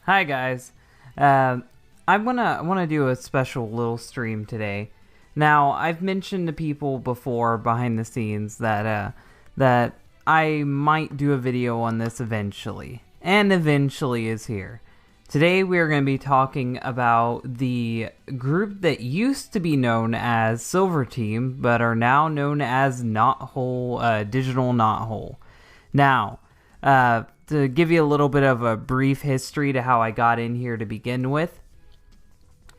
Hi guys. I wanna do a special little stream today. Now I've mentioned to people before behind the scenes that I might do a video on this eventually, and eventually is here. Today we are going to be talking about the group that used to be known as Silver Team, but are now known as Knothole, Digital Knothole. Now, to give you a little bit of a brief history to how I got in here to begin with,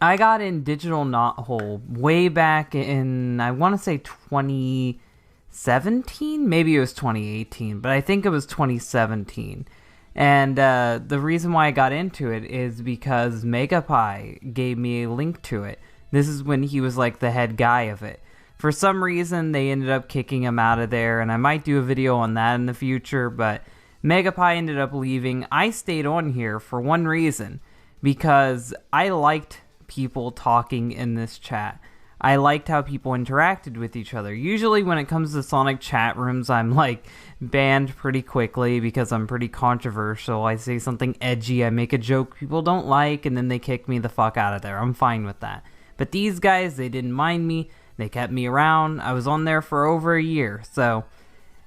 I got in Digital Knothole way back in, I want to say 2017? Maybe it was 2018, but I think it was 2017. And the reason why I got into it is because MegaPie gave me a link to it. This is when he was like the head guy of it. For some reason, they ended up kicking him out of there, and I might do a video on that in the future, but MegaPie ended up leaving. I stayed on here for one reason, because I liked people talking in this chat. I liked how people interacted with each other. Usually when it comes to Sonic chat rooms, I'm like banned pretty quickly because I'm pretty controversial. I say something edgy, I make a joke people don't like, and then they kick me the fuck out of there. I'm fine with that. But these guys, they didn't mind me. They kept me around. I was on there for over a year, so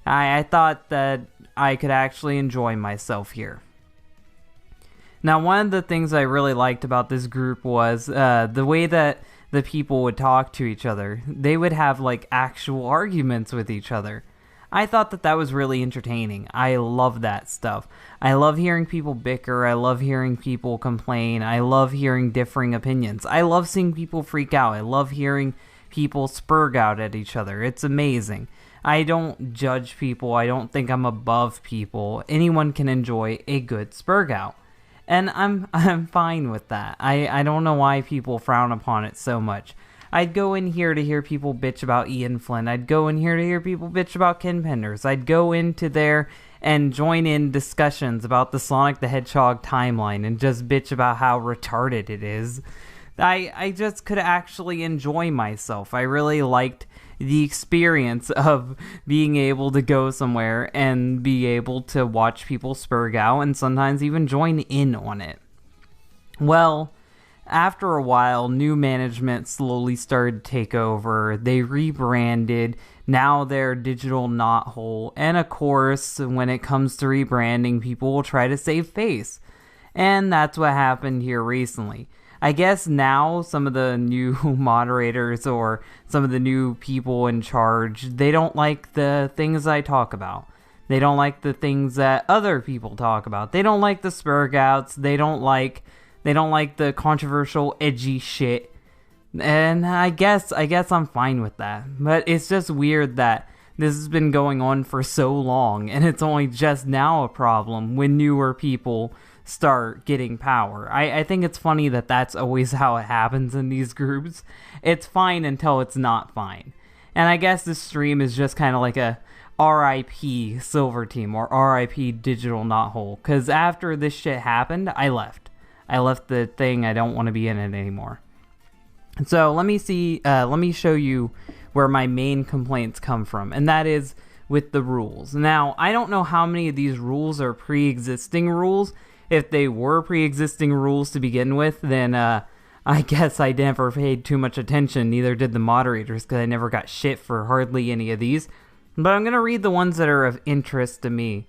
I thought that I could actually enjoy myself here. Now, one of the things I really liked about this group was the way that the people would talk to each other. They would have like actual arguments with each other. I thought that was really entertaining. I love that stuff. I love hearing people bicker. I love hearing people complain. I love hearing differing opinions. I love seeing people freak out. I love hearing people spurg out at each other. It's amazing. I don't judge people. I don't think I'm above people. Anyone can enjoy a good spurg out. And I'm fine with that. I don't know why people frown upon it so much. I'd go in here to hear people bitch about Ian Flynn. I'd go in here to hear people bitch about Ken Penders. I'd go into there and join in discussions about the Sonic the Hedgehog timeline and just bitch about how retarded it is. I just could actually enjoy myself. I really liked the experience of being able to go somewhere and be able to watch people spurg out and sometimes even join in on it. Well, after a while, new management slowly started to take over. They rebranded. Now they're Digital Knothole. And of course, when it comes to rebranding, people will try to save face. And that's what happened here recently. I guess now some of the new moderators or some of the new people in charge, they don't like the things I talk about. They don't like the things that other people talk about. They don't like the spurg outs. They don't like the controversial, edgy shit. And I guess I'm fine with that. But it's just weird that this has been going on for so long, and it's only just now a problem when newer people start getting power. I think it's funny that that's always how it happens in these groups. It's fine until it's not fine. And I guess this stream is just kind of like a RIP Silver Team or RIP Digital Knothole, because after this shit happened, I left. I left the thing. I don't want to be in it anymore. So let me show you where my main complaints come from, and that is with the rules. Now, I don't know how many of these rules are pre-existing rules. If they were pre-existing rules to begin with, then I guess I never paid too much attention, neither did the moderators, because I never got shit for hardly any of these. But I'm going to read the ones that are of interest to me.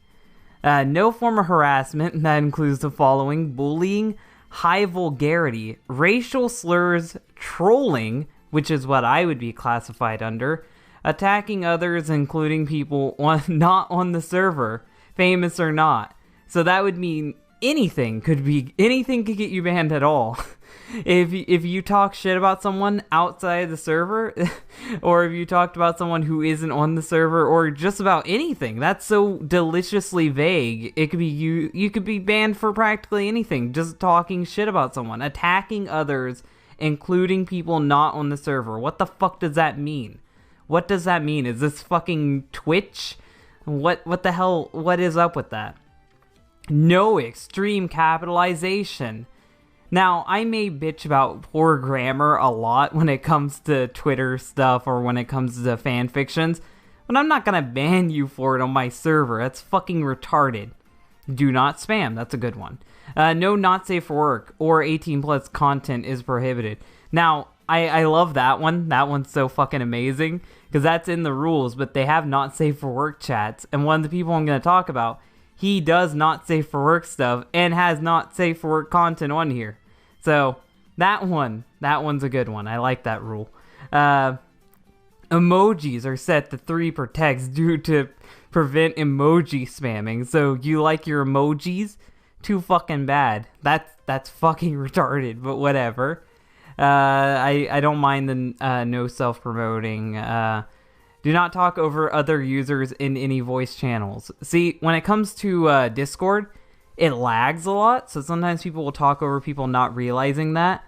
No form of harassment, that includes the following: bullying, high vulgarity, racial slurs, trolling, which is what I would be classified under, attacking others, including people not on the server, famous or not. So that would mean anything could get you banned at all. If you talk shit about someone outside the server, or if you talked about someone who isn't on the server, or just about anything, that's so deliciously vague. It could be you could be banned for practically anything, just talking shit about someone, attacking others, including people not on the server. What the fuck does that mean? What does that mean? Is this fucking Twitch? What the hell? What is up with that? No extreme capitalization. Now, I may bitch about poor grammar a lot when it comes to Twitter stuff or when it comes to fan fictions, but I'm not gonna ban you for it on my server. That's fucking retarded. Do not spam. That's a good one. No not safe for work or 18 plus content is prohibited. Now, I love that one. That one's so fucking amazing because that's in the rules, but they have not safe for work chats. And one of the people I'm going to talk about, he does not safe for work stuff and has not safe for work content on here. So that one's a good one. I like that rule. Emojis are set to 3 per text due to prevent emoji spamming. So you like your emojis? Too fucking bad. That's fucking retarded, but whatever. I don't mind the no self-promoting. Do not talk over other users in any voice channels. See, when it comes to Discord, it lags a lot, so sometimes people will talk over people not realizing that,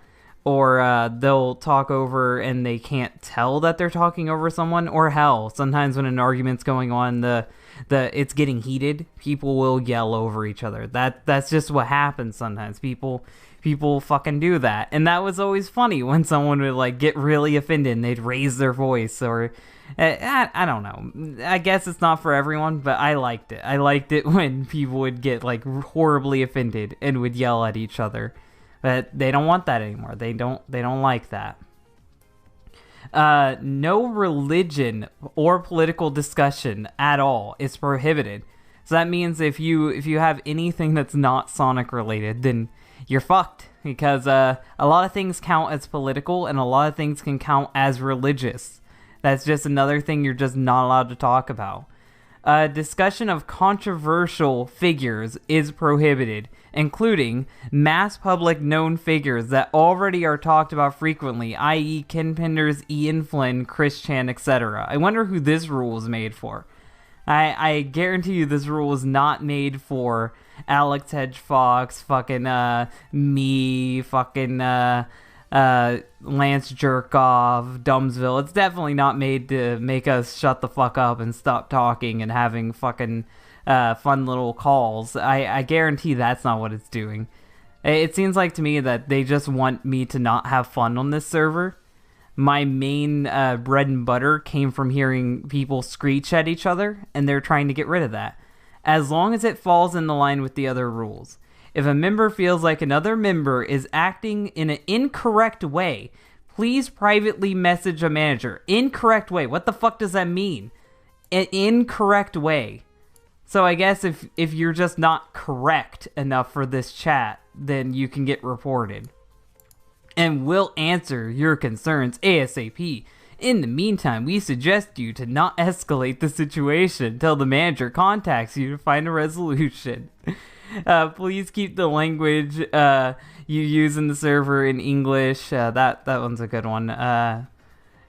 or they'll talk over and they can't tell that they're talking over someone, or hell, sometimes when an argument's going on, it's getting heated, people will yell over each other. That's just what happens sometimes. People fucking do that. And that was always funny when someone would like get really offended and they'd raise their voice, or I don't know. I guess it's not for everyone, but I liked it. I liked it when people would get like horribly offended and would yell at each other. But they don't want that anymore. They don't like that. No religion or political discussion at all is prohibited. So that means if you have anything that's not Sonic related, then you're fucked, because a lot of things count as political and a lot of things can count as religious. That's just another thing you're just not allowed to talk about. Discussion of controversial figures is prohibited, including mass public known figures that already are talked about frequently, i.e. Ken Penders, Ian Flynn, Chris Chan, etc. I wonder who this rule is made for. I guarantee you this rule is not made for Alex Hedgefox, fucking me, fucking Lance Jerkoff, Dumbsville. It's definitely not made to make us shut the fuck up and stop talking and having fucking fun little calls. I guarantee that's not what it's doing. It seems like to me that they just want me to not have fun on this server. My main bread and butter came from hearing people screech at each other, and they're trying to get rid of that, as long as it falls in the line with the other rules. If a member feels like another member is acting in an incorrect way, please privately message a manager. Incorrect way. What the fuck does that mean? An incorrect way. So I guess if you're just not correct enough for this chat, then you can get reported. And we'll answer your concerns ASAP. In the meantime, we suggest you to not escalate the situation until the manager contacts you to find a resolution. Please keep the language you use in the server in English. That one's a good one.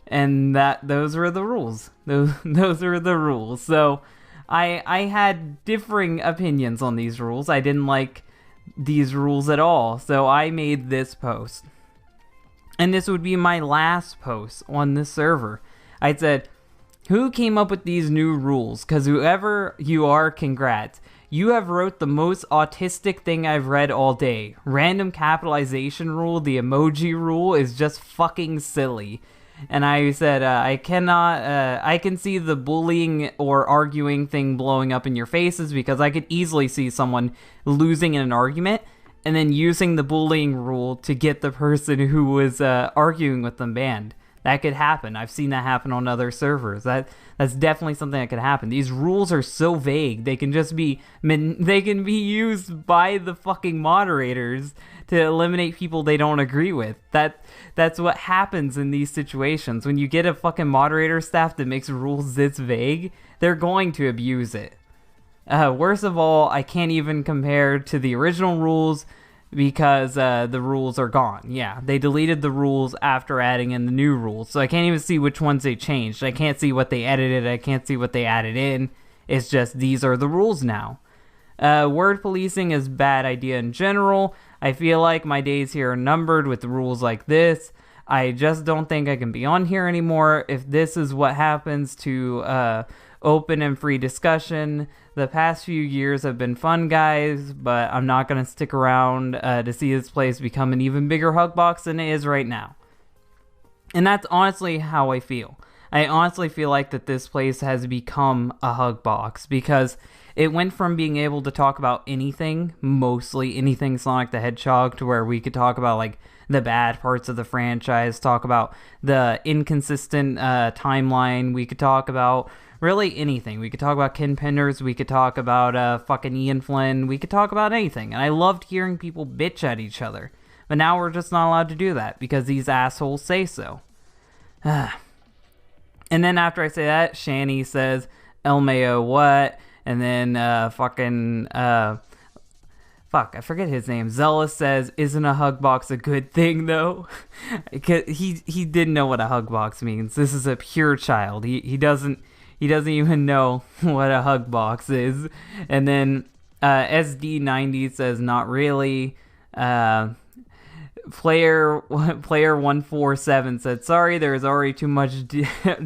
And those were the rules. Those are the rules. So I had differing opinions on these rules. I didn't like these rules at all. So I made this post. And this would be my last post on this server. I said, who came up with these new rules? Because whoever you are, congrats. You have wrote the most autistic thing I've read all day. Random capitalization rule, the emoji rule, is just fucking silly. And I said, I can see the bullying or arguing thing blowing up in your faces, because I could easily see someone losing in an argument and then using the bullying rule to get the person who was arguing with them banned. That could happen. I've seen that happen on other servers. That's definitely something that could happen. These rules are so vague. They can just be used by the fucking moderators to eliminate people they don't agree with. That's what happens in these situations. When you get a fucking moderator staff that makes rules this vague, they're going to abuse it. Worst of all, I can't even compare to the original rules because the rules are gone. Yeah, they deleted the rules after adding in the new rules, so I can't even see which ones they changed. I can't see what they edited. I can't see what they added in. It's just these are the rules now. Word policing is a bad idea in general. I feel like my days here are numbered with rules like this. I just don't think I can be on here anymore if this is what happens to open and free discussion. The past few years have been fun, guys, but I'm not going to stick around to see this place become an even bigger Hugbox than it is right now. And that's honestly how I feel. I honestly feel like that this place has become a Hugbox, because It went from being able to talk about anything, mostly anything Sonic the Hedgehog, to where we could talk about like the bad parts of the franchise, talk about the inconsistent timeline. We could talk about really anything. We could talk about Ken Penders. We could talk about fucking Ian Flynn. We could talk about anything. And I loved hearing people bitch at each other. But now we're just not allowed to do that because these assholes say so. And then after I say that, Shani says, LMAO what? And then fuck, I forget his name. Zealous says, isn't a hug box a good thing, though? he didn't know what a hug box means. This is a pure child. He doesn't even know what a hug box is. And then SD90 says, not really. Player 147 said, sorry, there is already too much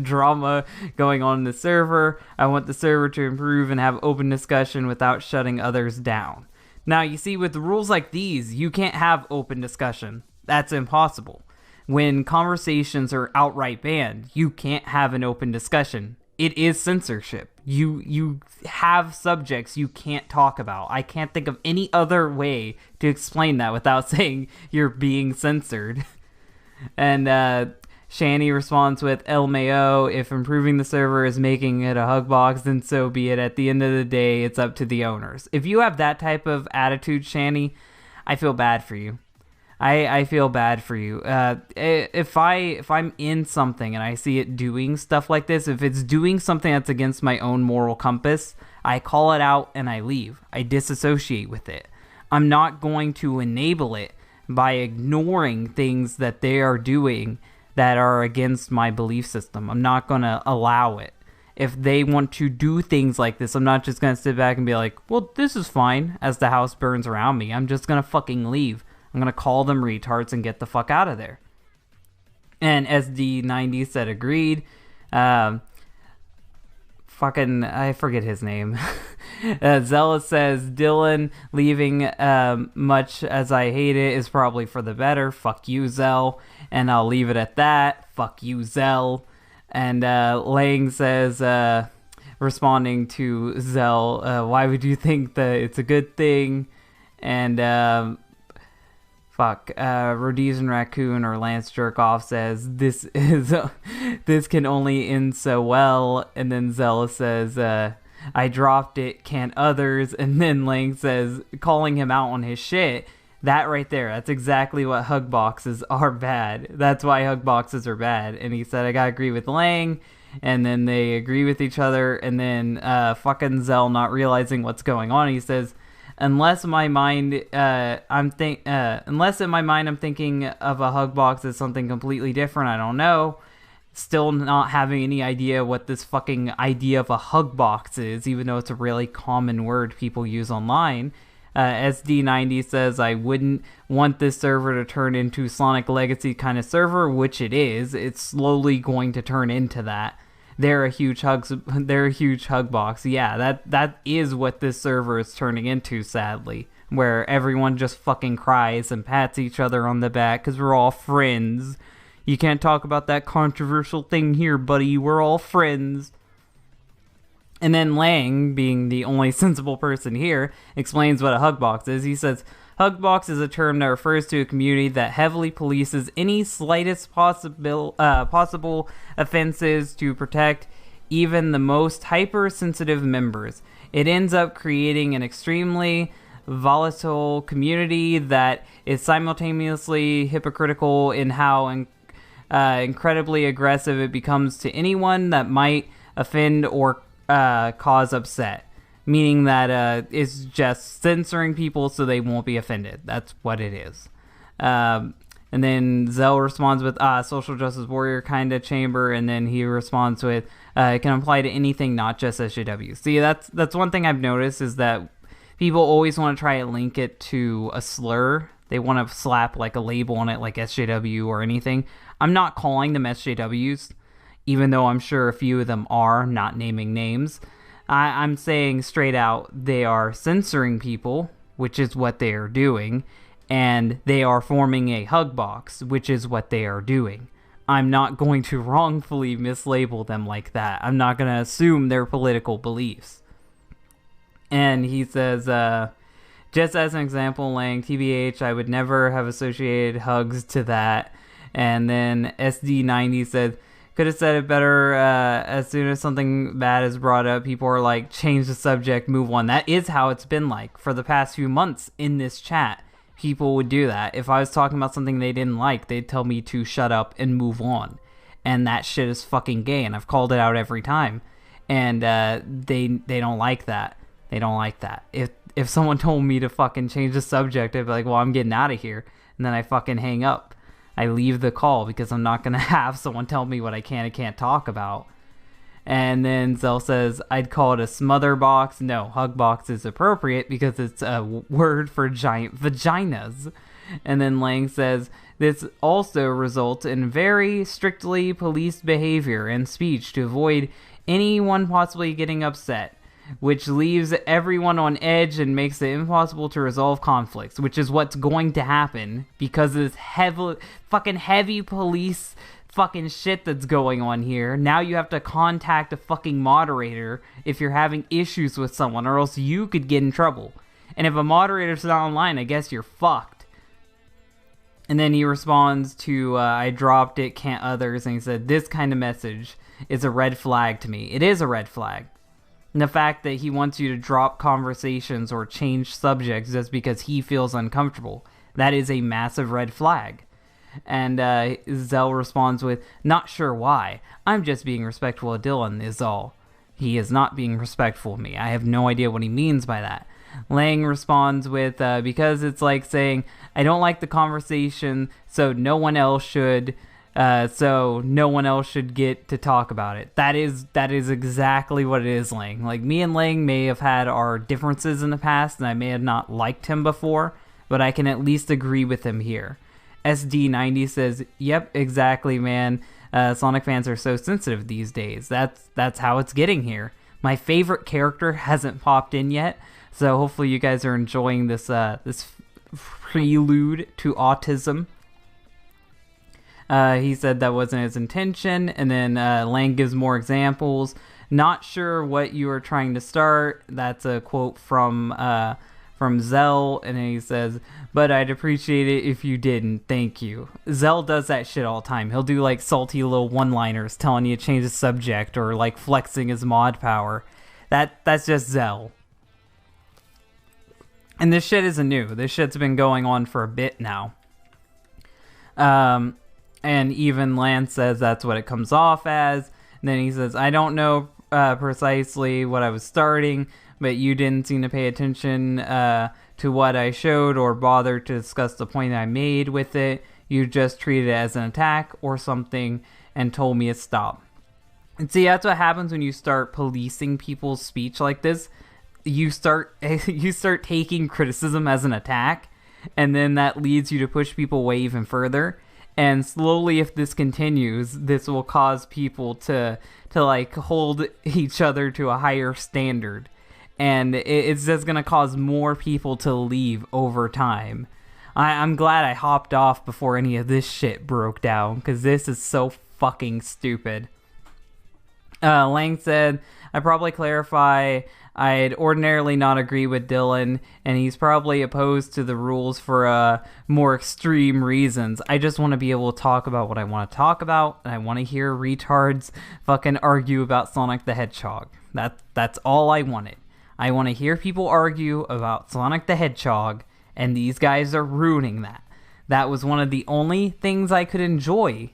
drama going on in the server. I want the server to improve and have open discussion without shutting others down. Now, you see, with rules like these, you can't have open discussion. That's impossible. When conversations are outright banned, you can't have an open discussion. It is censorship. You have subjects you can't talk about. I can't think of any other way to explain that without saying you're being censored. And Shani responds with, LMAO, if improving the server is making it a hug box, then so be it. At the end of the day, it's up to the owners. If you have that type of attitude, Shani, I feel bad for you. I feel bad for you. If I'm in something and I see it doing stuff like this, if it's doing something that's against my own moral compass, I call it out and I leave. I disassociate with it. I'm not going to enable it by ignoring things that they are doing that are against my belief system. I'm not going to allow it. If they want to do things like this, I'm not just going to sit back and be like, well, this is fine as the house burns around me. I'm just going to fucking leave. I'm going to call them retards and get the fuck out of there. And SD90 said agreed. I forget his name. Zealous says, Dylan leaving, much as I hate it, is probably for the better. Fuck you, Zell. And I'll leave it at that. Fuck you, Zell. And Lang says, responding to Zell, why would you think that it's a good thing? And Rhodesian Raccoon or Lance Jerkoff says, this can only end so well. And then Zella says, I dropped it, can't others? And then Lang says, calling him out on his shit. That right there, that's exactly what hug boxes are bad. That's why hug boxes are bad. And he said, I gotta agree with Lang. And then they agree with each other. And then fucking Zell, not realizing what's going on, he says, unless in my mind I'm thinking of a hug box as something completely different, I don't know. Still not having any idea what this fucking idea of a hug box is, even though it's a really common word people use online. SD90 says, I wouldn't want this server to turn into Sonic Legacy kind of server, which it is. It's slowly going to turn into that. They're a huge hug box. Yeah, that is what this server is turning into, sadly, where everyone just fucking cries and pats each other on the back because we're all friends. You can't talk about that controversial thing here, buddy. We're all friends. And then Lang, being the only sensible person here, explains what a hug box is. He says, hug box is a term that refers to a community that heavily polices any slightest possible offenses to protect even the most hypersensitive members. It ends up creating an extremely volatile community that is simultaneously hypocritical in how incredibly aggressive it becomes to anyone that might offend or cause upset. Meaning that it's just censoring people so they won't be offended. That's what it is. And then Zell responds with, social justice warrior kind of chamber. And then he responds with, it can apply to anything, not just SJW. See, that's one thing I've noticed is that people always want to try to link it to a slur. They want to slap like a label on it like SJW or anything. I'm not calling them SJWs, even though I'm sure a few of them are, not naming names. I'm saying straight out they are censoring people, which is what they are doing, and they are forming a hug box, which is what they are doing. I'm not going to wrongfully mislabel them like that. I'm not going to assume their political beliefs. And he says, just as an example, Lang, TBH, I would never have associated hugs to that. And then SD90 said, could have said it better. As soon as something bad is brought up, people are like, change the subject, move on. That is how it's been like for the past few months in this chat. People would do that. If I was talking about something they didn't like, they'd tell me to shut up and move on. And that shit is fucking gay, and I've called it out every time. And they don't like that. They don't like that. If someone told me to fucking change the subject, I'd be like, well, I'm getting out of here. And then I fucking hang up. I leave the call because I'm not going to have someone tell me what I can and can't talk about. And then Zell says, I'd call it a smother box. No, Hugbox is appropriate because it's a word for giant vaginas. And then Lang says, this also results in very strictly policed behavior and speech to avoid anyone possibly getting upset, which leaves everyone on edge and makes it impossible to resolve conflicts, which is what's going to happen because of this heavy police fucking shit that's going on here. Now you have to contact a fucking moderator if you're having issues with someone, or else you could get in trouble. And if a moderator's not online, I guess you're fucked. And then he responds to, I dropped it, can't others, and he said, this kind of message is a red flag to me. It is a red flag. And the fact that he wants you to drop conversations or change subjects just because he feels uncomfortable, that is a massive red flag. And Zell responds with, not sure why. I'm just being respectful of Dylan is all. He is not being respectful of me. I have no idea what he means by that. Lang responds with, because it's like saying, I don't like the conversation, so no one else should get to talk about it. That is exactly what it is, Lang. Like, me and Lang may have had our differences in the past, and I may have not liked him before, but I can at least agree with him here. SD90 says, yep, exactly, man. Sonic fans are so sensitive these days. That's how it's getting here. My favorite character hasn't popped in yet, so hopefully you guys are enjoying this this prelude to autism. He said that wasn't his intention, and then Lang gives more examples. Not sure what you were trying to start. That's a quote from Zell, and then he says, but I'd appreciate it if you didn't. Thank you. Zell does that shit all the time. He'll do like salty little one-liners telling you to change the subject or like flexing his mod power. That's just Zell. And this shit isn't new. This shit's been going on for a bit now. And even Lance says that's what it comes off as. And then he says, I don't know precisely what I was starting, but you didn't seem to pay attention to what I showed or bother to discuss the point I made with it. You just treated it as an attack or something and told me to stop. And see, that's what happens when you start policing people's speech like this. You start taking criticism as an attack, and then that leads you to push people away even further. And slowly, if this continues, this will cause people to like hold each other to a higher standard. And it's just going to cause more people to leave over time. I'm glad I hopped off before any of this shit broke down, because this is so fucking stupid. Lang said, I probably clarify, I'd ordinarily not agree with Dylan, and he's probably opposed to the rules for more extreme reasons. I just want to be able to talk about what I want to talk about, and I want to hear retards fucking argue about Sonic the Hedgehog. That's all I wanted. I want to hear people argue about Sonic the Hedgehog, and these guys are ruining that. That was one of the only things I could enjoy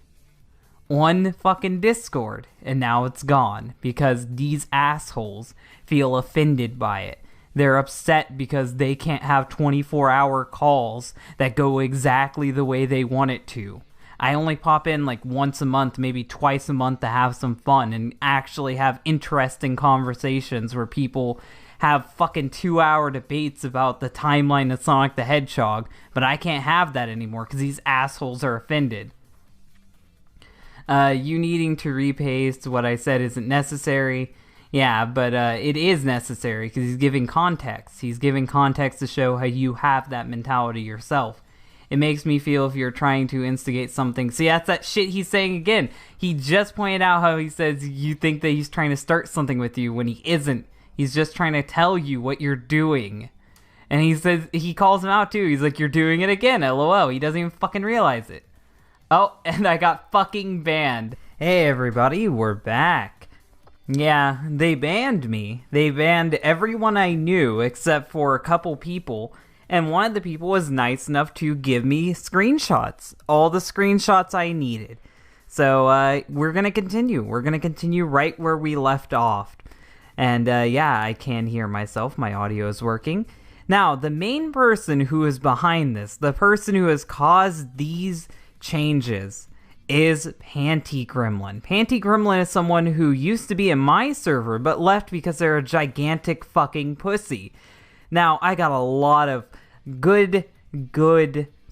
on fucking Discord, and now it's gone because these assholes feel offended by it. They're upset because they can't have 24-hour calls that go exactly the way they want it to. I only pop in like once a month, maybe twice a month to have some fun and actually have interesting conversations where people have fucking 2-hour debates about the timeline of Sonic the Hedgehog, but I can't have that anymore because these assholes are offended. You needing to repaste what I said isn't necessary. Yeah, but it is necessary because he's giving context. He's giving context to show how you have that mentality yourself. It makes me feel if you're trying to instigate something. See, that's that shit he's saying again. He just pointed out how he says you think that he's trying to start something with you when he isn't. He's just trying to tell you what you're doing. And he says, he calls him out too. He's like, you're doing it again, LOL. He doesn't even fucking realize it. Oh, and I got fucking banned. Hey everybody, we're back. Yeah, they banned me. They banned everyone I knew except for a couple people. And one of the people was nice enough to give me screenshots. All the screenshots I needed. So we're going to continue. We're going to continue right where we left off. And yeah, I can hear myself. My audio is working. Now, the main person who is behind this, the person who has caused these changes, is Panty Gremlin. Panty Gremlin is someone who used to be in my server, but left because they're a gigantic fucking pussy. Now, I got a lot of good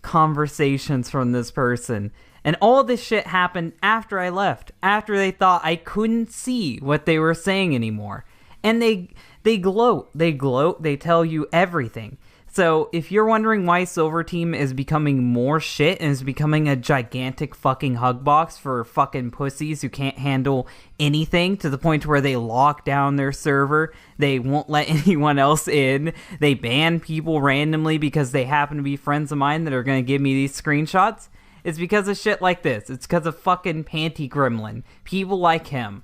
conversations from this person. And all this shit happened after I left. After they thought I couldn't see what they were saying anymore. And they gloat. They gloat. They tell you everything. So, if you're wondering why Silver Team is becoming more shit and is becoming a gigantic fucking Hugbox for fucking pussies who can't handle anything to the point where they lock down their server, they won't let anyone else in, they ban people randomly because they happen to be friends of mine that are going to give me these screenshots, it's because of shit like this. It's because of fucking Panty Gremlin. People like him.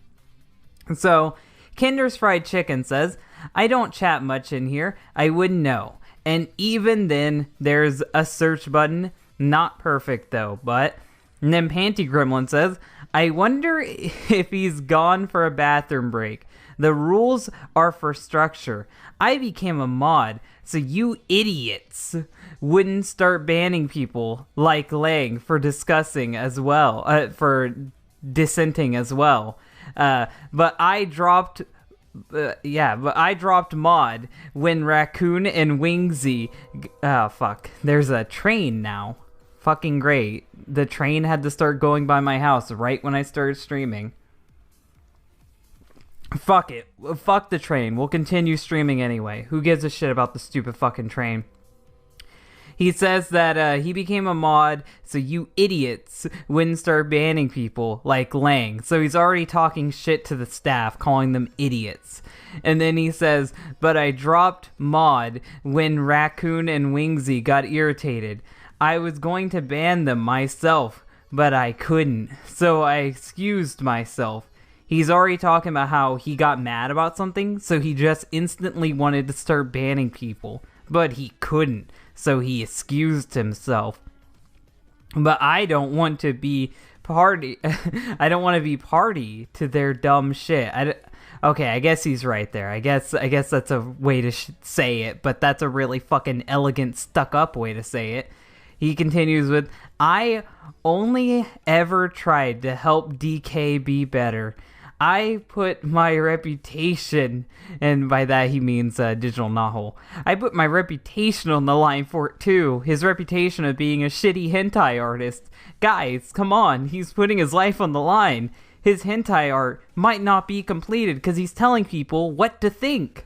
So, Kinder's Fried Chicken says, I don't chat much in here. I wouldn't know. And even then, there's a search button. Not perfect, though, but... And then Panty Gremlin says, I wonder if he's gone for a bathroom break. The rules are for structure. I became a mod, so you idiots wouldn't start banning people like Lang for discussing as well, for dissenting as well. But I dropped mod when Raccoon and Wingsy... Oh, fuck. There's a train now. Fucking great. The train had to start going by my house right when I started streaming. Fuck it. Fuck the train. We'll continue streaming anyway. Who gives a shit about the stupid fucking train? He says that he became a mod, so you idiots wouldn't start banning people like Lang. So he's already talking shit to the staff, calling them idiots. And then he says, but I dropped mod when Raccoon and Wingsy got irritated. I was going to ban them myself, but I couldn't. So I excused myself. He's already talking about how he got mad about something, so he just instantly wanted to start banning people. But he couldn't. So he excused himself. But I don't want to be party. I don't want to be party to their dumb shit. Okay, I guess he's right there. I guess that's a way to say it, but that's a really fucking elegant, stuck-up way to say it. He continues with, I only ever tried to help DK be better. I put my reputation, and by that he means Digital Knothole. I put my reputation on the line for it too. His reputation of being a shitty hentai artist. Guys, come on, he's putting his life on the line. His hentai art might not be completed because he's telling people what to think.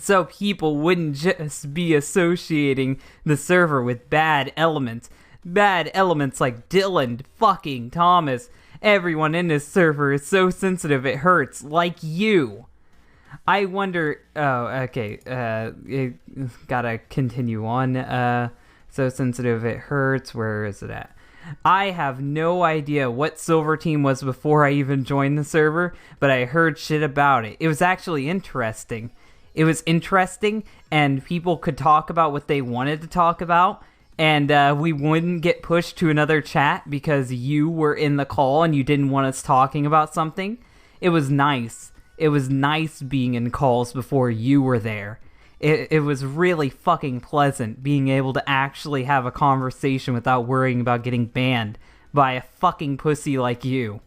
So people wouldn't just be associating the server with bad elements. Bad elements like Dylan fucking Thomas. Everyone in this server is so sensitive it hurts, like you. I wonder... Oh, okay. Gotta continue on. So sensitive it hurts. Where is it at? I have no idea what Silver Team was before I even joined the server, but I heard shit about it. It was actually interesting. It was interesting, and people could talk about what they wanted to talk about. And we wouldn't get pushed to another chat because you were in the call and you didn't want us talking about something. It was nice. It was nice being in calls before you were there. It was really fucking pleasant being able to actually have a conversation without worrying about getting banned by a fucking pussy like you.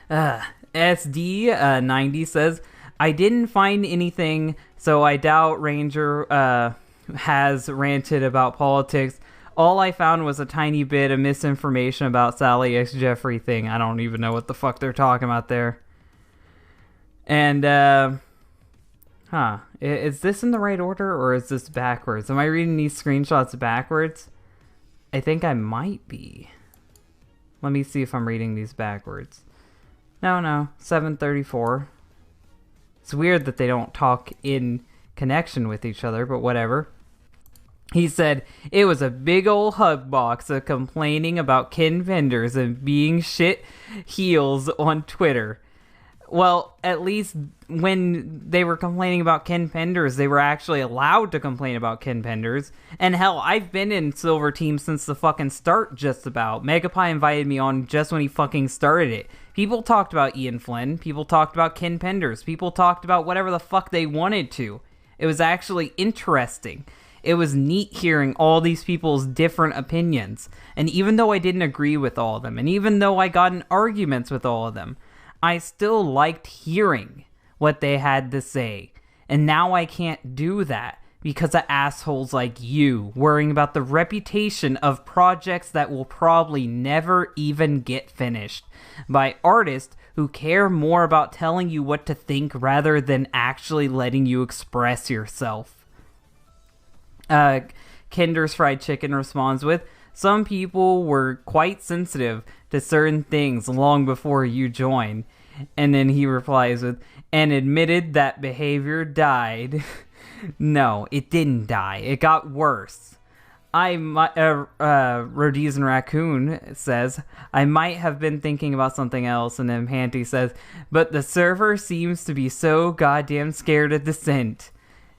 SD90 says, I didn't find anything, so I doubt Ranger... has ranted about politics. All I found was a tiny bit of misinformation about Sally X Jeffrey thing. I don't even know what the fuck they're talking about there. And, is this in the right order or is this backwards? Am I reading these screenshots backwards? I think I might be. Let me see if I'm reading these backwards. No, 734. It's weird that they don't talk in connection with each other, but whatever. He said, it was a big old Hugbox of complaining about Ken Penders and being shit heels on Twitter. Well, at least when they were complaining about Ken Penders, they were actually allowed to complain about Ken Penders. And hell, I've been in Silver Team since the fucking start, just about. Megapie invited me on just when he fucking started it. People talked about Ian Flynn. People talked about Ken Penders. People talked about whatever the fuck they wanted to. It was actually interesting. It was neat hearing all these people's different opinions. And even though I didn't agree with all of them, and even though I got in arguments with all of them, I still liked hearing what they had to say. And now I can't do that because of assholes like you worrying about the reputation of projects that will probably never even get finished by artists who care more about telling you what to think rather than actually letting you express yourself. Kinder's Fried Chicken responds with, some people were quite sensitive to certain things long before you joined. And then he replies with, and admitted that behavior died. No, it didn't die. It got worse. Rhodesian Raccoon says, I might have been thinking about something else. And then Panty says, but the server seems to be so goddamn scared of dissent.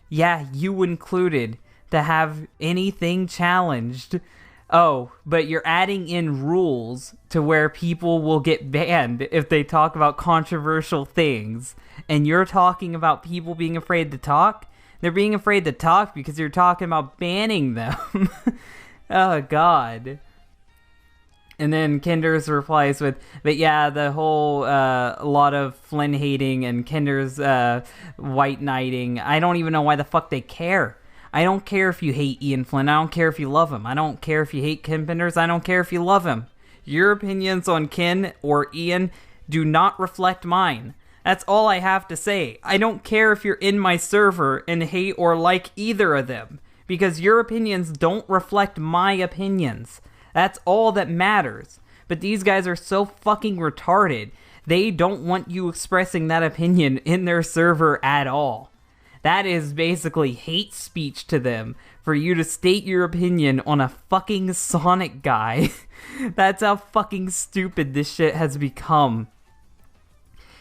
Yeah, you included, to have anything challenged. Oh, but you're adding in rules to where people will get banned if they talk about controversial things. And you're talking about people being afraid to talk? They're being afraid to talk because you're talking about banning them. Oh, God. And then Kinder's replies with, but yeah, the whole lot of Flynn hating and Kinder's white knighting. I don't even know why the fuck they care. I don't care if you hate Ian Flynn. I don't care if you love him. I don't care if you hate Ken Penders. I don't care if you love him. Your opinions on Ken or Ian do not reflect mine. That's all I have to say. I don't care if you're in my server and hate or like either of them, because your opinions don't reflect my opinions. That's all that matters. But these guys are so fucking retarded. They don't want you expressing that opinion in their server at all. That is basically hate speech to them for you to state your opinion on a fucking Sonic guy. That's how fucking stupid this shit has become.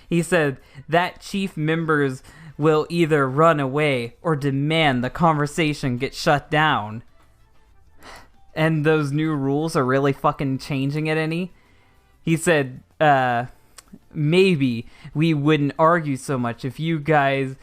He said that chief members will either run away or demand the conversation get shut down. And those new rules are really fucking changing it any? He said, maybe we wouldn't argue so much if you guys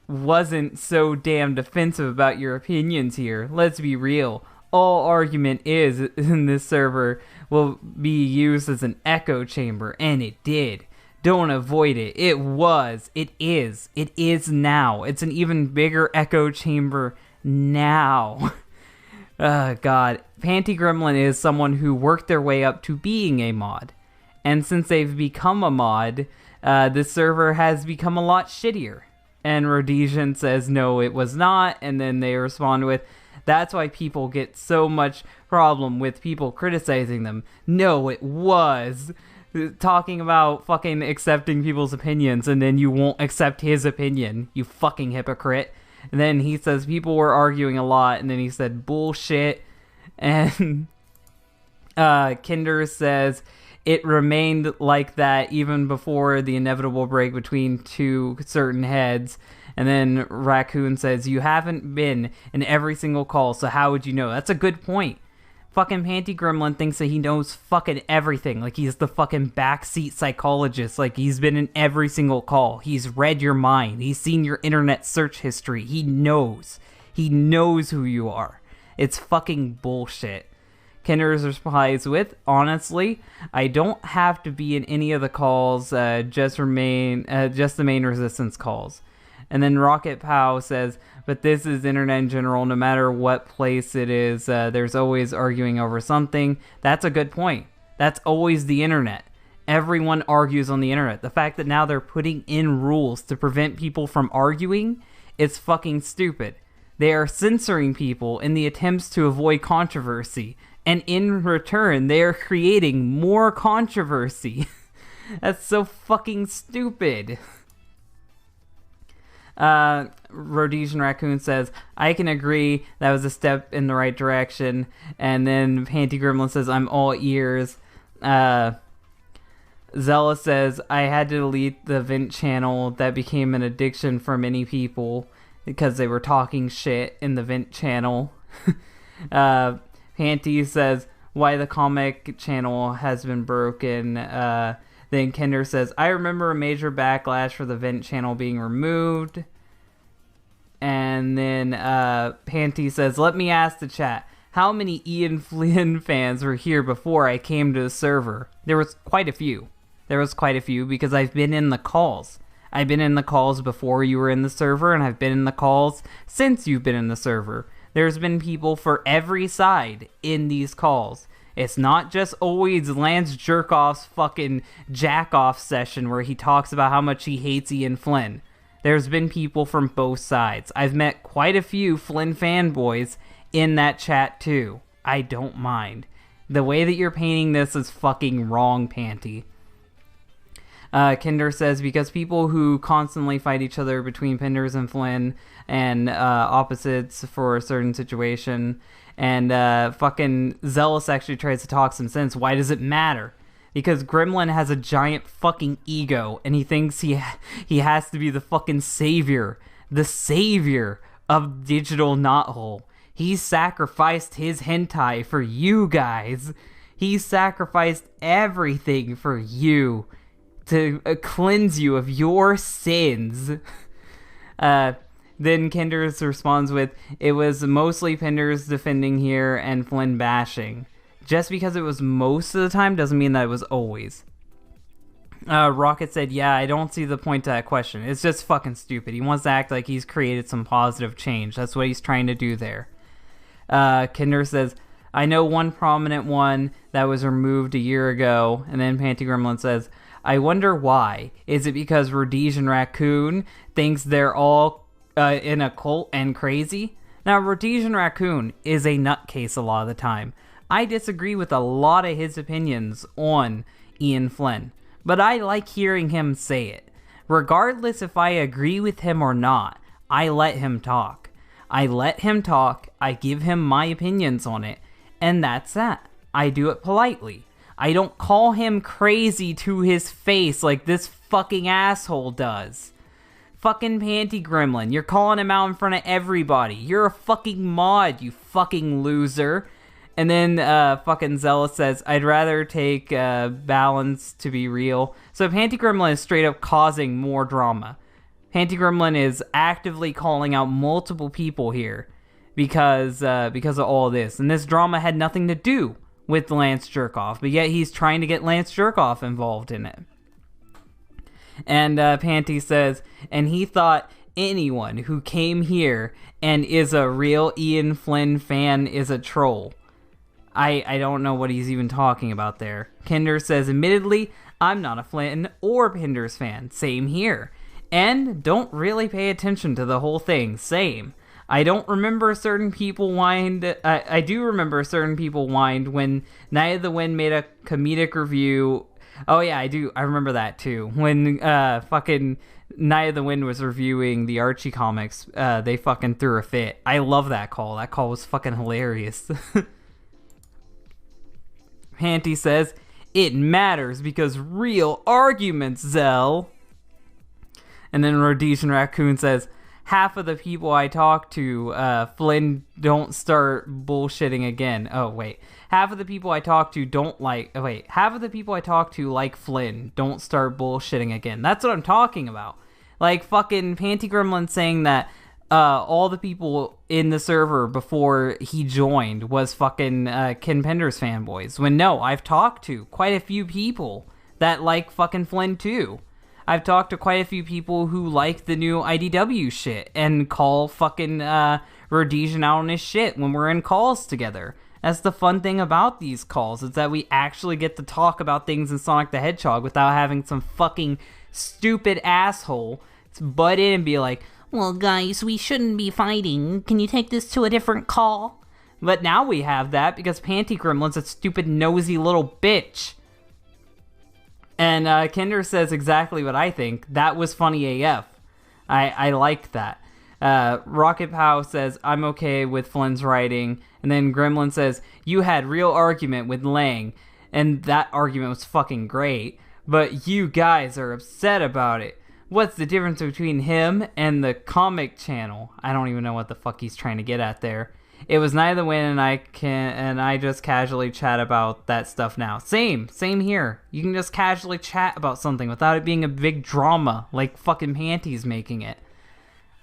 wasn't so damn defensive about your opinions here. Let's be real. All argument is in this server will be used as an echo chamber, and it did. Don't avoid it. It was. It is. It is now. It's an even bigger echo chamber now. God. Panty Gremlin is someone who worked their way up to being a mod. And since they've become a mod, this server has become a lot shittier. And Rhodesian says, no, it was not. And then they respond with, that's why people get so much problem with people criticizing them. No, it was. Talking about fucking accepting people's opinions, and then you won't accept his opinion, you fucking hypocrite. And then he says people were arguing a lot, and then he said bullshit. And Kinder says it remained like that even before the inevitable break between two certain heads. And then Raccoon says, you haven't been in every single call, so how would you know? That's a good point. Fucking Panty Gremlin thinks that he knows fucking everything. Like he's the fucking backseat psychologist. Like he's been in every single call. He's read your mind. He's seen your internet search history. He knows. He knows who you are. It's fucking bullshit. Kinder's replies with, honestly, I don't have to be in any of the calls, just the main resistance calls. And then Rocket Pow says, but this is internet in general, no matter what place it is, there's always arguing over something. That's a good point. That's always the internet. Everyone argues on the internet. The fact that now they're putting in rules to prevent people from arguing, it's fucking stupid. They are censoring people in the attempts to avoid controversy. And in return, they are creating more controversy. That's so fucking stupid. Rhodesian Raccoon says, I can agree, that was a step in the right direction. And then Panty Gremlin says, I'm all ears. Zella says, I had to delete the vent channel. That became an addiction for many people because they were talking shit in the vent channel. Panty says, why the comic channel has been broken. Then Kinder says, I remember a major backlash for the vent channel being removed. And then Panty says, let me ask the chat, how many Ian Flynn fans were here before I came to the server? There was quite a few. Because I've been in the calls. I've been in the calls before you were in the server, and I've been in the calls since you've been in the server. There's been people for every side in these calls. It's not just always Lance Jerkoff's fucking jack-off session where he talks about how much he hates Ian Flynn. There's been people from both sides. I've met quite a few Flynn fanboys in that chat too. I don't mind. The way that you're painting this is fucking wrong, Panty. Kinder says, because people who constantly fight each other between Penders and Flynn and opposites for a certain situation, and fucking Zealous actually tries to talk some sense. Why does it matter? Because Gremlin has a giant fucking ego, and he thinks he has to be the fucking savior. The savior of digital Knothole. He sacrificed his hentai for you guys. He sacrificed everything for you. To cleanse you of your sins. Then Kenders responds with, it was mostly Penders defending here and Flynn bashing. Just because it was most of the time doesn't mean that it was always. Rocket said, yeah, I don't see the point to that question. It's just fucking stupid. He wants to act like he's created some positive change. That's what he's trying to do there. Kinder says, I know one prominent one that was removed a year ago. And then Panty Gremlin says, I wonder why. Is it because Rhodesian Raccoon thinks they're all in a cult and crazy? Now, Rhodesian Raccoon is a nutcase a lot of the time. I disagree with a lot of his opinions on Ian Flynn, but I like hearing him say it. Regardless if I agree with him or not, I let him talk. I give him my opinions on it, and that's that. I do it politely. I don't call him crazy to his face like this fucking asshole does. Fucking Panty Gremlin, you're calling him out in front of everybody. You're a fucking mod, you fucking loser. And then fucking Zealous says, I'd rather take balance to be real. So Panty Gremlin is straight up causing more drama. Panty Gremlin is actively calling out multiple people here because of all this. And this drama had nothing to do with Lance Jerkoff, but yet he's trying to get Lance Jerkoff involved in it. And Panty says, and he thought anyone who came here and is a real Ian Flynn fan is a troll. I don't know what he's even talking about there. Kinder says, admittedly, I'm not a Flynn or Penders fan. Same here. And don't really pay attention to the whole thing. Same. I don't remember certain people whined. I do remember certain people whined when Night of the Wind made a comedic review. Oh yeah, I do. I remember that too. When fucking Night of the Wind was reviewing the Archie comics, they fucking threw a fit. I love that call. That call was fucking hilarious. Panty says, it matters because real arguments, Zell. And then Rhodesian Raccoon says, half of the people I talk to, Flynn, don't start bullshitting again. Oh, wait. Half of the people I talk to half of the people I talk to like Flynn, don't start bullshitting again. That's what I'm talking about. Like, fucking Panty Gremlin saying that all the people in the server before he joined was fucking Ken Penders fanboys. When no, I've talked to quite a few people that like fucking Flynn too. I've talked to quite a few people who like the new IDW shit and call fucking Rhodesian out on his shit when we're in calls together. That's the fun thing about these calls, is that we actually get to talk about things in Sonic the Hedgehog without having some fucking stupid asshole butt in and be like, well guys, we shouldn't be fighting. Can you take this to a different call? But now we have that because Panty Gremlin's a stupid nosy little bitch. And Kinder says exactly what I think. That was funny AF. I like that. Rocket Pow says, I'm okay with Flynn's writing. And then Gremlin says, you had real argument with Lang, and that argument was fucking great, but you guys are upset about it. What's the difference between him and the comic channel? I don't even know what the fuck he's trying to get at there. It was neither win, and I just casually chat about that stuff now. Same here. You can just casually chat about something without it being a big drama, like fucking Panty's making it.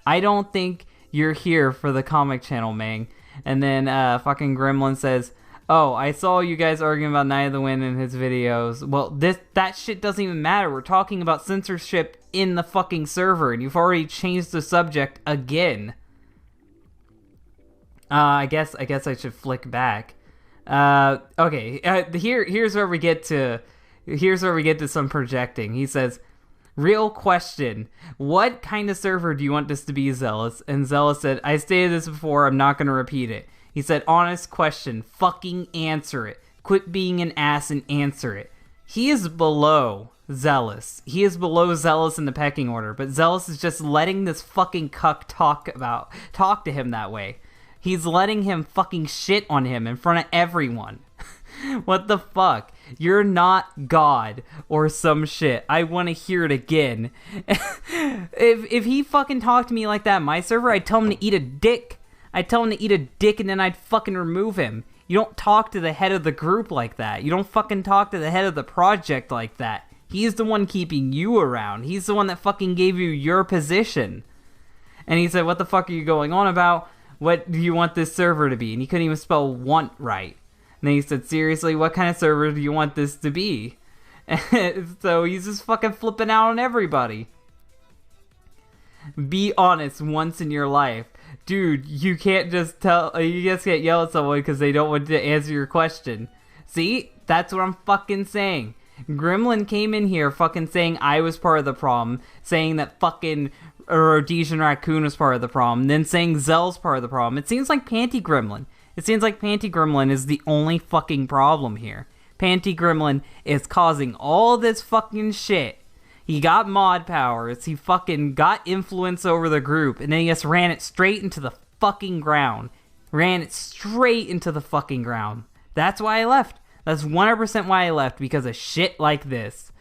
I don't think you're here for the comic channel, Mang. And then fucking Gremlin says, oh, I saw you guys arguing about Night of the Wind in his videos. Well, that shit doesn't even matter. We're talking about censorship in the fucking server, and you've already changed the subject again. I guess I should flick back. Okay. Here's where we get to some projecting. He says, real question. What kind of server do you want this to be, Zealous? And Zealous said, I stated this before, I'm not going to repeat it. He said, honest question. Fucking answer it. Quit being an ass and answer it. He is below Zealous. He is below Zealous in the pecking order, but Zealous is just letting this fucking cuck talk to him that way. He's letting him fucking shit on him in front of everyone. What the fuck? You're not God or some shit. I want to hear it again. If he fucking talked to me like that in my server, I'd tell him to eat a dick. I'd tell him to eat a dick and then I'd fucking remove him. You don't talk to the head of the group like that. You don't fucking talk to the head of the project like that. He's the one keeping you around. He's the one that fucking gave you your position. And he said, what the fuck are you going on about? What do you want this server to be? And he couldn't even spell want right. And then he said, seriously, what kind of server do you want this to be? So he's just fucking flipping out on everybody. Be honest once in your life. Dude, you can't just can't yell at someone because they don't want to answer your question. See? That's what I'm fucking saying. Gremlin came in here fucking saying I was part of the problem, saying that fucking Rhodesian Raccoon was part of the problem, then saying Zell's part of the problem. It seems like Panty Gremlin. It seems like Panty Gremlin is the only fucking problem here. Panty Gremlin is causing all this fucking shit. He got mod powers, he fucking got influence over the group, and then he just ran it straight into the fucking ground. Ran it straight into the fucking ground. That's why I left. That's 100% why I left, because of shit like this.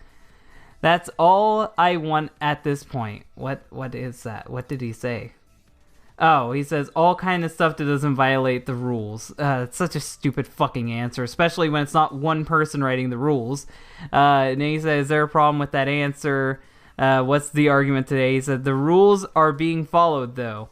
That's all I want at this point. What is that? What did he say? Oh, he says all kind of stuff that doesn't violate the rules. It's such a stupid fucking answer, especially when it's not one person writing the rules. And then he said, is there a problem with that answer? What's the argument today? He said, the rules are being followed, though.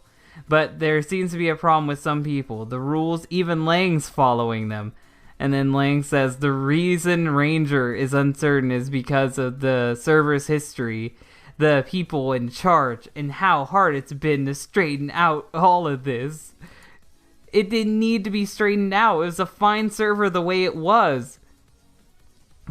But there seems to be a problem with some people. The rules, even Lang's following them. And then Lang says, the reason Ranger is uncertain is because of the server's history, the people in charge, and how hard it's been to straighten out all of this. It didn't need to be straightened out. It was a fine server the way it was.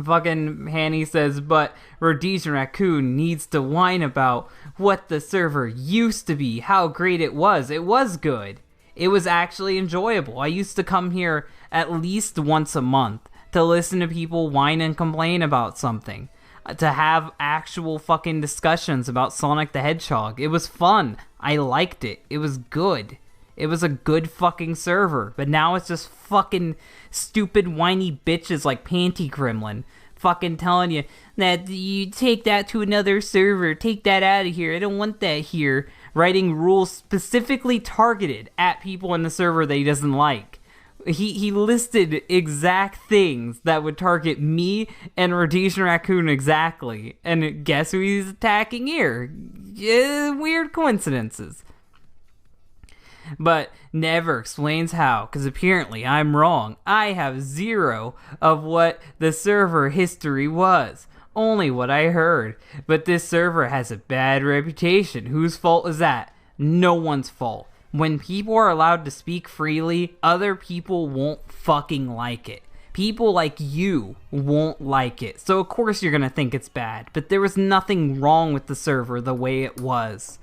Fucking Hanny says, but Rhodesian Raccoon needs to whine about what the server used to be, how great it was. It was good. It was actually enjoyable. I used to come here at least once a month to listen to people whine and complain about something. To have actual fucking discussions about Sonic the Hedgehog. It was fun. I liked it. It was good. It was a good fucking server. But now it's just fucking stupid whiny bitches like Panty Gremlin fucking telling you that you take that to another server. Take that out of here. I don't want that here. Writing rules specifically targeted at people in the server that he doesn't like. He listed exact things that would target me and Rhodesian Raccoon exactly. And guess who he's attacking here? Weird coincidences. But never explains how, because apparently I'm wrong. I have zero of what the server history was. Only what I heard. But this server has a bad reputation. Whose fault is that? No one's fault. When people are allowed to speak freely, other people won't fucking like it. People like you won't like it. So of course you're gonna think it's bad. But there was nothing wrong with the server the way it was.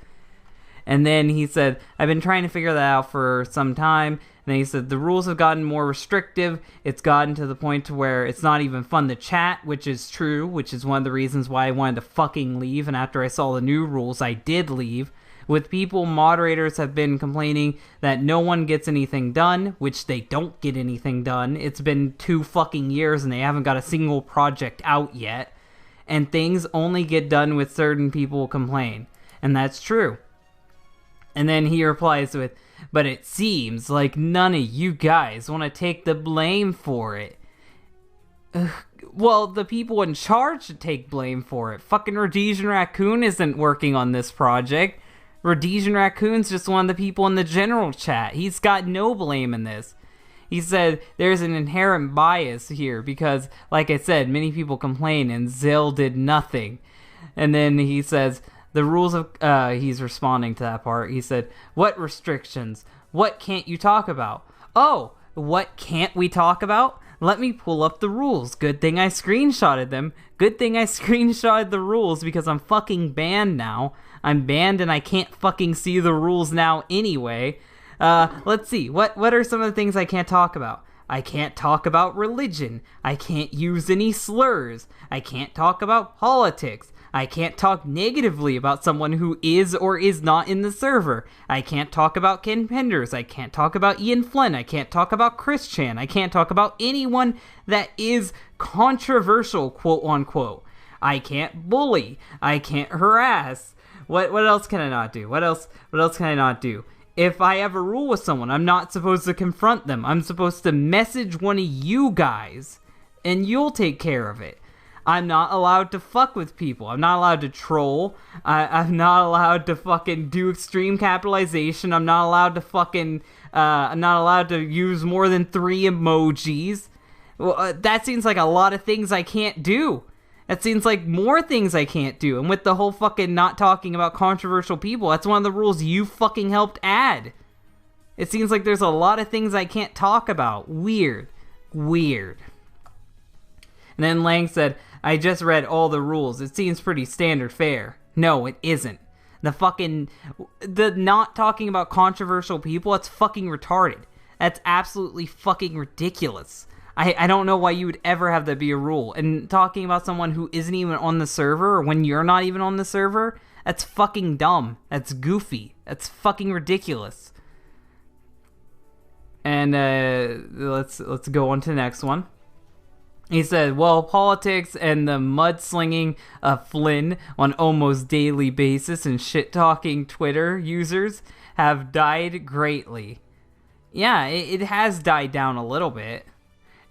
And then he said, I've been trying to figure that out for some time. And then he said, the rules have gotten more restrictive. It's gotten to the point to where it's not even fun to chat, which is true, which is one of the reasons why I wanted to fucking leave. And after I saw the new rules, I did leave. with people. Moderators have been complaining that no one gets anything done, which they don't get anything done. It's been 2 fucking years and they haven't got a single project out yet. And things only get done with certain people complain. And that's true. And then he replies with, but it seems like none of you guys want to take the blame for it. Well, the people in charge should take blame for it. Fucking Rhodesian Raccoon isn't working on this project. Rhodesian Raccoon's just one of the people in the general chat. He's got no blame in this. He said there's an inherent bias here because, like I said, many people complain and Zill did nothing. And then he says, the rules of... he's responding to that part. He said, what restrictions? What can't you talk about? Oh, what can't we talk about? Let me pull up the rules. Good thing I screenshotted them. Good thing I screenshotted the rules because I'm fucking banned now. I'm banned and I can't fucking see the rules now anyway. Let's see. What are some of the things I can't talk about? I can't talk about religion. I can't use any slurs. I can't talk about politics. I can't talk negatively about someone who is or is not in the server. I can't talk about Ken Penders. I can't talk about Ian Flynn. I can't talk about Chris Chan. I can't talk about anyone that is controversial, quote unquote. I can't bully. I can't harass. What else can I not do? What else can I not do? If I have a rule with someone, I'm not supposed to confront them. I'm supposed to message one of you guys, and you'll take care of it. I'm not allowed to fuck with people. I'm not allowed to troll. I'm not allowed to fucking do extreme capitalization. I'm not allowed to fucking... I'm not allowed to use more than 3 emojis. Well, that seems like a lot of things I can't do. That seems like more things I can't do. And with the whole fucking not talking about controversial people, that's one of the rules you fucking helped add. It seems like there's a lot of things I can't talk about. Weird. And then Lang said, I just read all the rules. It seems pretty standard fare. No, it isn't. The not talking about controversial people, that's fucking retarded. That's absolutely fucking ridiculous. I don't know why you would ever have that be a rule. And talking about someone who isn't even on the server, or when you're not even on the server, that's fucking dumb. That's goofy. That's fucking ridiculous. And let's go on to the next one. He said, well, politics and the mudslinging of Flynn on almost daily basis and shit-talking Twitter users have died greatly. Yeah, it has died down a little bit.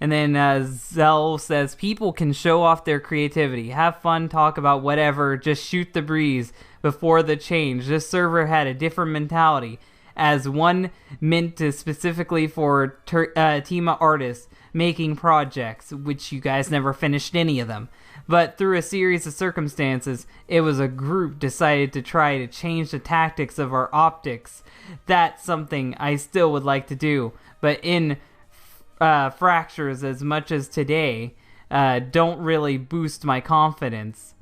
And then Zell says, people can show off their creativity, have fun, talk about whatever, just shoot the breeze before the change. This server had a different mentality, as one meant to specifically for team of artists making projects, which you guys never finished any of them. But through a series of circumstances, it was a group decided to try to change the tactics of our optics. That's something I still would like to do, but in fractures as much as today don't really boost my confidence.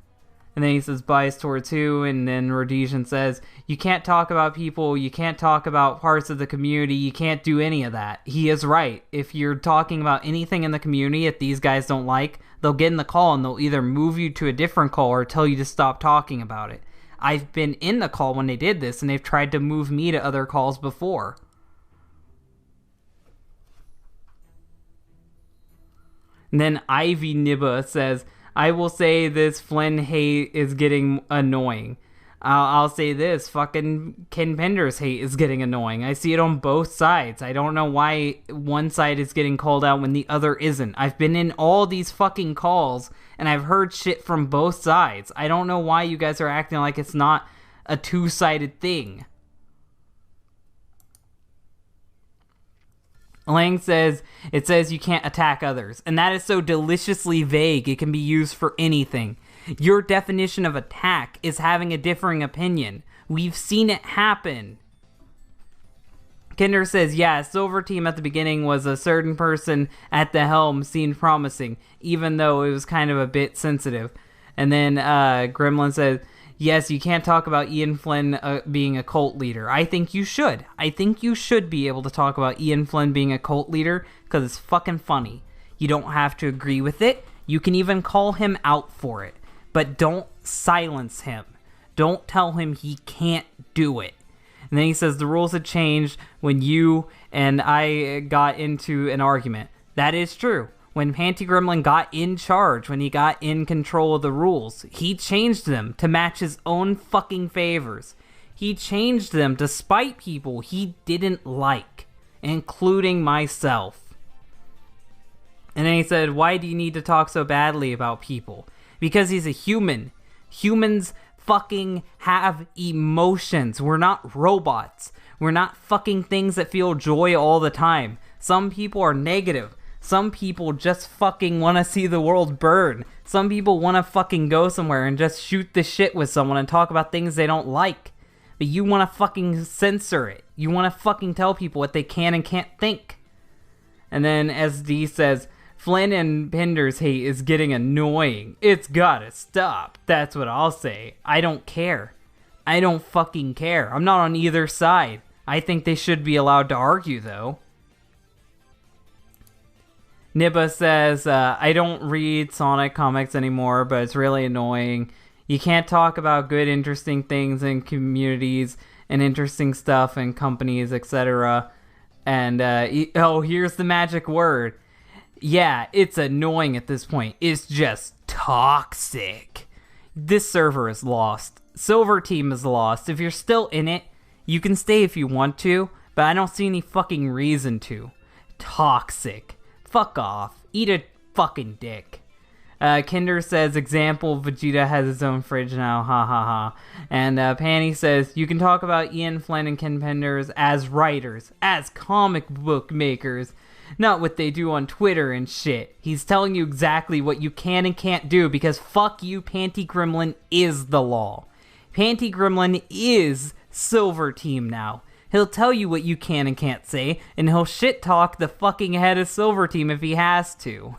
And then he says bias towards who, and then Rhodesian says, you can't talk about people, you can't talk about parts of the community, you can't do any of that. He is right. If you're talking about anything in the community that these guys don't like, they'll get in the call and they'll either move you to a different call or tell you to stop talking about it. I've been in the call when they did this, and they've tried to move me to other calls before. And then Ivy Nibba says, I will say this Flynn hate is getting annoying. I'll say this, fucking Ken Penders hate is getting annoying. I see it on both sides. I don't know why one side is getting called out when the other isn't. I've been in all these fucking calls, and I've heard shit from both sides. I don't know why you guys are acting like it's not a two-sided thing. Lang says, it says you can't attack others, and that is so deliciously vague it can be used for anything. Your definition of attack is having a differing opinion. We've seen it happen. Kinder says, yeah, Silver Team at the beginning was a certain person at the helm seemed promising, even though it was kind of a bit sensitive. And then Gremlin says, yes, you can't talk about Ian Flynn being a cult leader. I think you should. I think you should be able to talk about Ian Flynn being a cult leader because it's fucking funny. You don't have to agree with it. You can even call him out for it. But don't silence him. Don't tell him he can't do it. And then he says the rules had changed when you and I got into an argument. That is true. When Panty Gremlin got in charge, when he got in control of the rules, he changed them to match his own fucking favors. He changed them to spite people he didn't like, including myself. And then he said, why do you need to talk so badly about people? Because he's a human. Humans fucking have emotions. We're not robots. We're not fucking things that feel joy all the time. Some people are negative. Some people just fucking want to see the world burn. Some people want to fucking go somewhere and just shoot the shit with someone and talk about things they don't like. But you want to fucking censor it. You want to fucking tell people what they can and can't think. And then SD says, Flynn and Pinder's hate is getting annoying. It's gotta stop. That's what I'll say. I don't care. I don't fucking care. I'm not on either side. I think they should be allowed to argue, though. Nibba says, I don't read Sonic comics anymore, but it's really annoying. You can't talk about good, interesting things in communities and interesting stuff and companies, etc. And, here's the magic word. Yeah, it's annoying at this point. It's just toxic. This server is lost. Silver Team is lost. If you're still in it, you can stay if you want to, but I don't see any fucking reason to. Toxic. Fuck off. Eat a fucking dick. Kinder says, example, Vegeta has his own fridge now, ha ha ha. And Panny says, you can talk about Ian Flynn and Ken Penders as writers, as comic book makers, not what they do on Twitter and shit. He's telling you exactly what you can and can't do because fuck you, Panty Gremlin is the law. Panty Gremlin is Silver Team now. He'll tell you what you can and can't say, and he'll shit talk the fucking head of Silver Team if he has to.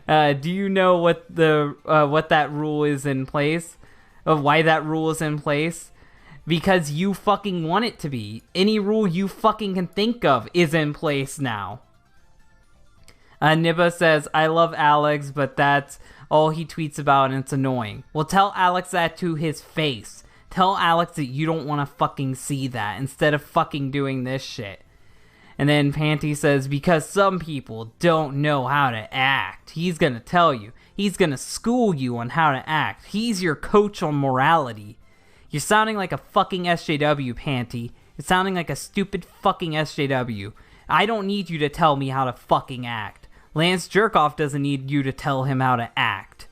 Do you know what that rule is in place? Of why that rule is in place? Because you fucking want it to be. Any rule you fucking can think of is in place now. Nibba says, I love Alex, but that's all he tweets about and it's annoying. Well, tell Alex that to his face. Tell Alex that you don't want to fucking see that instead of fucking doing this shit. And then Panty says, because some people don't know how to act. He's gonna tell you. He's gonna school you on how to act. He's your coach on morality. You're sounding like a fucking SJW, Panty. You're sounding like a stupid fucking SJW. I don't need you to tell me how to fucking act. Lance Jerkoff doesn't need you to tell him how to act.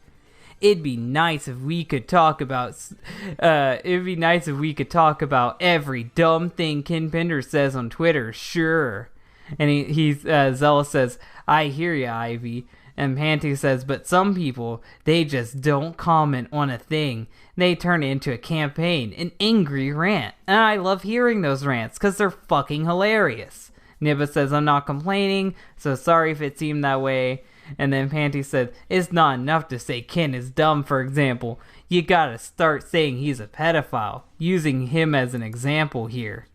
It'd be nice if we could talk about every dumb thing Ken Pender says on Twitter, sure. And Zella says, I hear ya, Ivy. And Panty says, but some people, they just don't comment on a thing. They turn it into a campaign, an angry rant. And I love hearing those rants, because they're fucking hilarious. Nibba says, I'm not complaining, so sorry if it seemed that way. And then Panty said, it's not enough to say Ken is dumb, for example. You gotta start saying he's a pedophile, using him as an example here.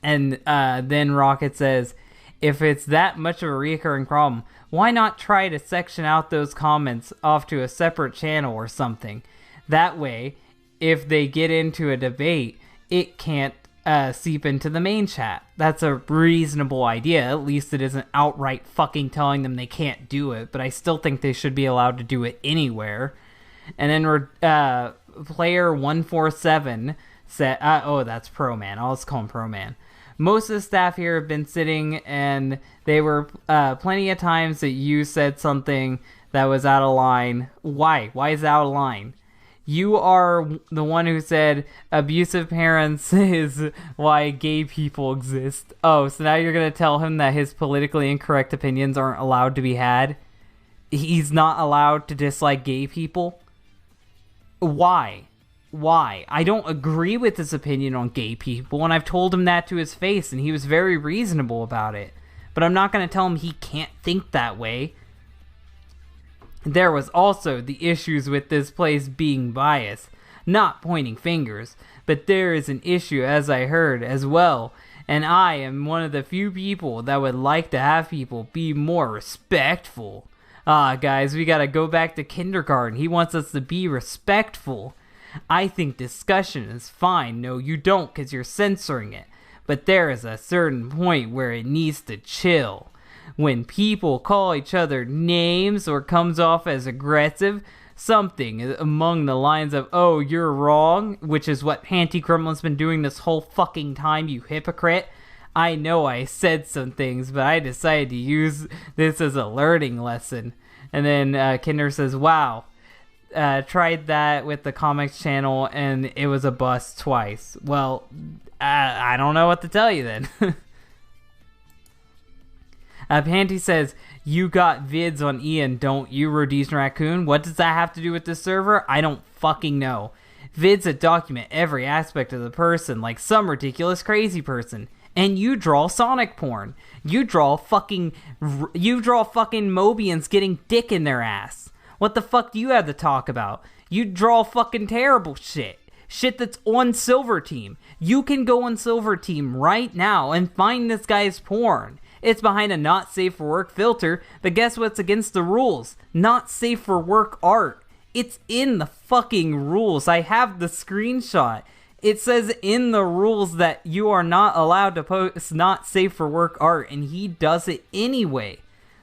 And then Rocket says, if it's that much of a recurring problem, why not try to section out those comments off to a separate channel or something? That way, if they get into a debate, it can't seep into the main chat. That's a reasonable idea. At least it isn't outright fucking telling them they can't do it, but I still think they should be allowed to do it anywhere. And then player 147 said, oh, that's Pro Man. I'll just call him Pro Man. Most of the staff here have been sitting, and they were plenty of times that you said something that was out of line. Why? Why is it out of line? You are the one who said abusive parents is why gay people exist. Oh, so now you're going to tell him that his politically incorrect opinions aren't allowed to be had? He's not allowed to dislike gay people? Why? Why? I don't agree with his opinion on gay people, and I've told him that to his face, and he was very reasonable about it. But I'm not going to tell him he can't think that way. There was also the issues with this place being biased, not pointing fingers, but there is an issue, as I heard, as well, and I am one of the few people that would like to have people be more respectful. Guys, we gotta go back to kindergarten. He wants us to be respectful. I think discussion is fine. No, you don't, because you're censoring it. But there is a certain point where it needs to chill. When people call each other names or comes off as aggressive, something among the lines of, oh, you're wrong, which is what Panty Gremlin's been doing this whole fucking time, you hypocrite. I know I said some things, but I decided to use this as a learning lesson. And then Kinder says, wow, tried that with the comics channel and it was a bust twice. Well, I don't know what to tell you then. Panty says, you got vids on Ian, don't you, Rhodesian Raccoon? What does that have to do with this server? I don't fucking know. Vids that document every aspect of the person, like some ridiculous crazy person. And you draw Sonic porn. You draw fucking Mobians getting dick in their ass. What the fuck do you have to talk about? You draw fucking terrible shit. Shit that's on Silver Team. You can go on Silver Team right now and find this guy's porn. It's behind a not safe for work filter, but guess what's against the rules? Not safe for work art. It's in the fucking rules. I have the screenshot. It says in the rules that you are not allowed to post not safe for work art, and he does it anyway.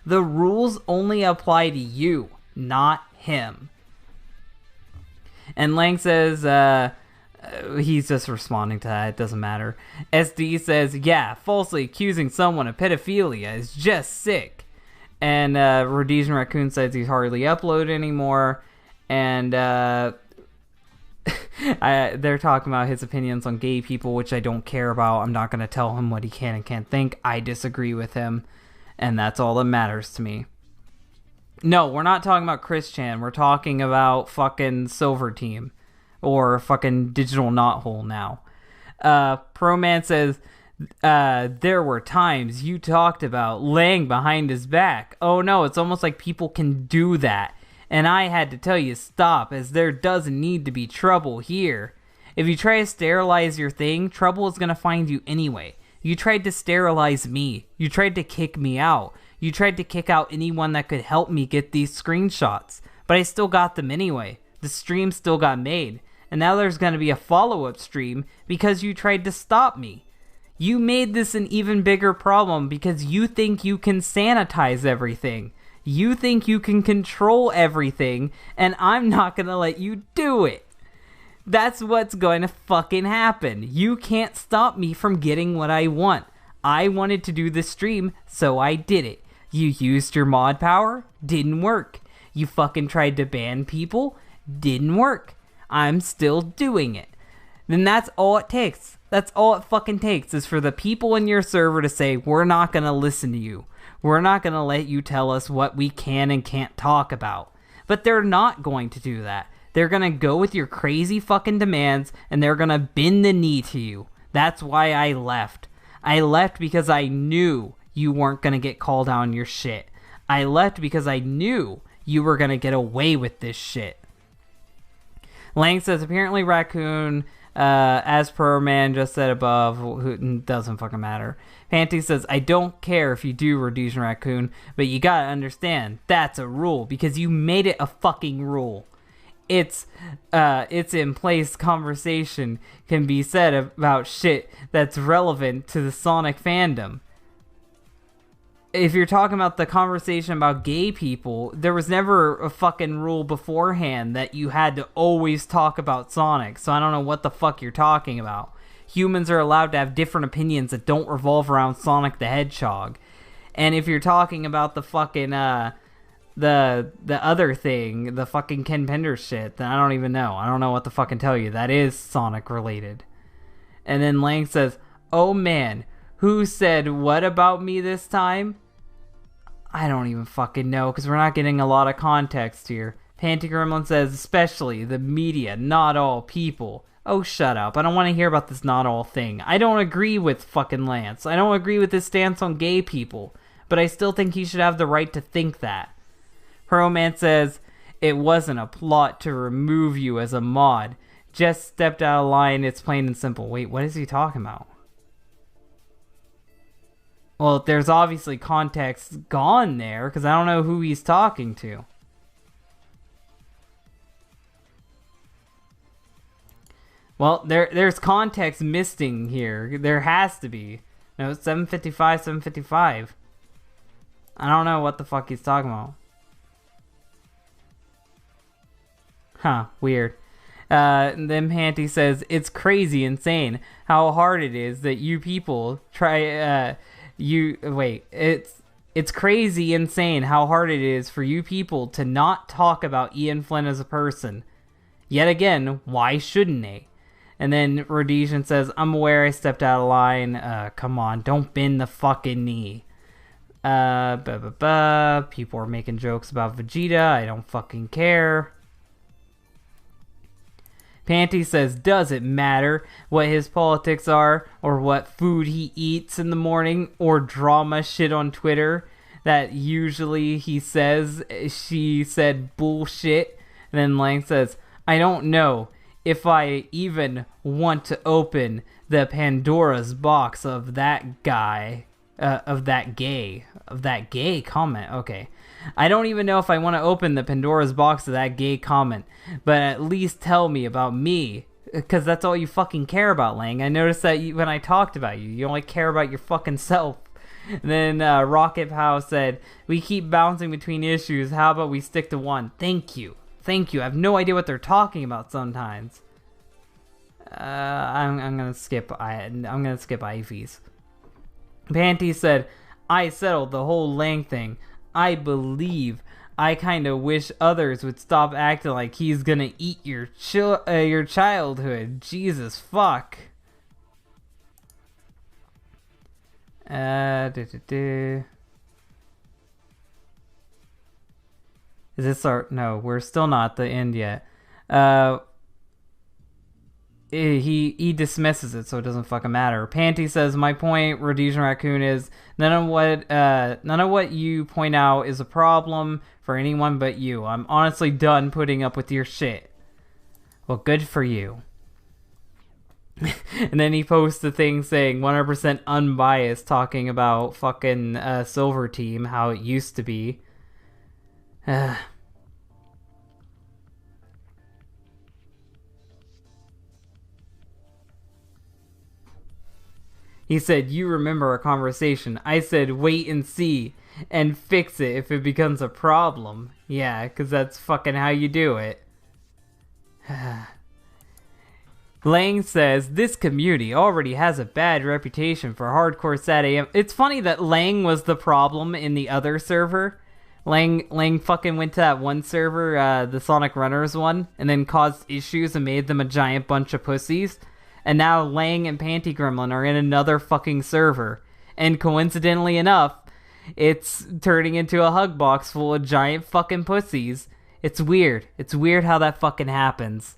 The rules only apply to you, not him. And Lang says, he's just responding to that, it doesn't matter. SD says, yeah, falsely accusing someone of pedophilia is just sick. And Rhodesian Raccoon says he's hardly uploaded anymore. And they're talking about his opinions on gay people, which I don't care about. I'm not going to tell him what he can and can't think. I disagree with him, and that's all that matters to me. No, we're not talking about Chris Chan. We're talking about fucking Silver Team. Or fucking Digital Knothole now. Pro-Man says, there were times you talked about laying behind his back. Oh no, it's almost like people can do that. And I had to tell you stop, as there doesn't need to be trouble here. If you try to sterilize your thing, trouble is going to find you anyway. You tried to sterilize me. You tried to kick me out. You tried to kick out anyone that could help me get these screenshots. But I still got them anyway. The stream still got made. And now there's going to be a follow-up stream because you tried to stop me. You made this an even bigger problem because you think you can sanitize everything. You think you can control everything, and I'm not going to let you do it. That's what's going to fucking happen. You can't stop me from getting what I want. I wanted to do this stream, so I did it. You used your mod power, didn't work. You fucking tried to ban people, didn't work. I'm still doing it. Then that's all it takes. That's all it fucking takes is for the people in your server to say, we're not going to listen to you. We're not going to let you tell us what we can and can't talk about. But they're not going to do that. They're going to go with your crazy fucking demands and they're going to bend the knee to you. That's why I left. I left because I knew you weren't going to get called out on your shit. I left because I knew you were going to get away with this shit. Lang says, apparently Raccoon, as per man just said above, who doesn't fucking matter. Panty says, I don't care if you do Rhodesian Raccoon, but you gotta understand, that's a rule, because you made it a fucking rule. It's in place conversation can be said about shit that's relevant to the Sonic fandom. If you're talking about the conversation about gay people, there was never a fucking rule beforehand that you had to always talk about Sonic, so I don't know what the fuck you're talking about. Humans are allowed to have different opinions that don't revolve around Sonic the Hedgehog. And if you're talking about the fucking, the other thing, the fucking Ken Pender shit, then I don't even know. I don't know what to fucking tell you. That is Sonic related. And then Lang says, oh man, who said what about me this time? I don't even fucking know, because we're not getting a lot of context here. Panty Gremlin says, especially the media, not all people. Oh, shut up. I don't want to hear about this not all thing. I don't agree with fucking Lance. I don't agree with his stance on gay people. But I still think he should have the right to think that. Pro-Man says, it wasn't a plot to remove you as a mod. Just stepped out of line, it's plain and simple. Wait, what is he talking about? Well, there's obviously context gone there, because I don't know who he's talking to. Well, there's context missing here. There has to be. No, 755, 755. I don't know what the fuck he's talking about. Huh, weird. And then Panty says, it's crazy insane how hard it is that you people try, it's crazy insane how hard it is for you people to not talk about Ian Flynn as a person. Yet again, why shouldn't they? And then Rhodesian says, I'm aware I stepped out of line. Come on, don't bend the fucking knee. People are making jokes about Vegeta. I don't fucking care. Panty says, does it matter what his politics are, or what food he eats in the morning, or drama shit on Twitter that usually he says she said bullshit? And then Lang says, I don't know if I even want to open the Pandora's box of that guy, of that gay comment. Okay. I don't even know if I want to open the Pandora's box of that gay comment, but at least tell me about me, because that's all you fucking care about, Lang. I noticed that when I talked about you, you only care about your fucking self. And then Rocket Pow said, we keep bouncing between issues, how about we stick to one? Thank you. Thank you. I have no idea what they're talking about sometimes. I'm gonna skip Ivy's. Panty said, I settled the whole Lang thing. I believe. I kind of wish others would stop acting like he's gonna eat your childhood. Jesus fuck. Is this our... No, we're still not at the end yet. He dismisses it, so it doesn't fucking matter. Panty says, my point, Rhodesian Raccoon, is none of what you point out is a problem for anyone but you. I'm honestly done putting up with your shit. Well, good for you. And then he posts the thing saying 100% unbiased, talking about fucking Silver Team, how it used to be. He said, you remember our conversation. I said, wait and see and fix it if it becomes a problem. Yeah, because that's fucking how you do it. Lang says, this community already has a bad reputation for hardcore sad AM. It's funny that Lang was the problem in the other server. Lang fucking went to that one server, the Sonic Runners one, and then caused issues and made them a giant bunch of pussies. And now Lang and Panty Gremlin are in another fucking server. And coincidentally enough, it's turning into a Hugbox full of giant fucking pussies. It's weird. It's weird how that fucking happens.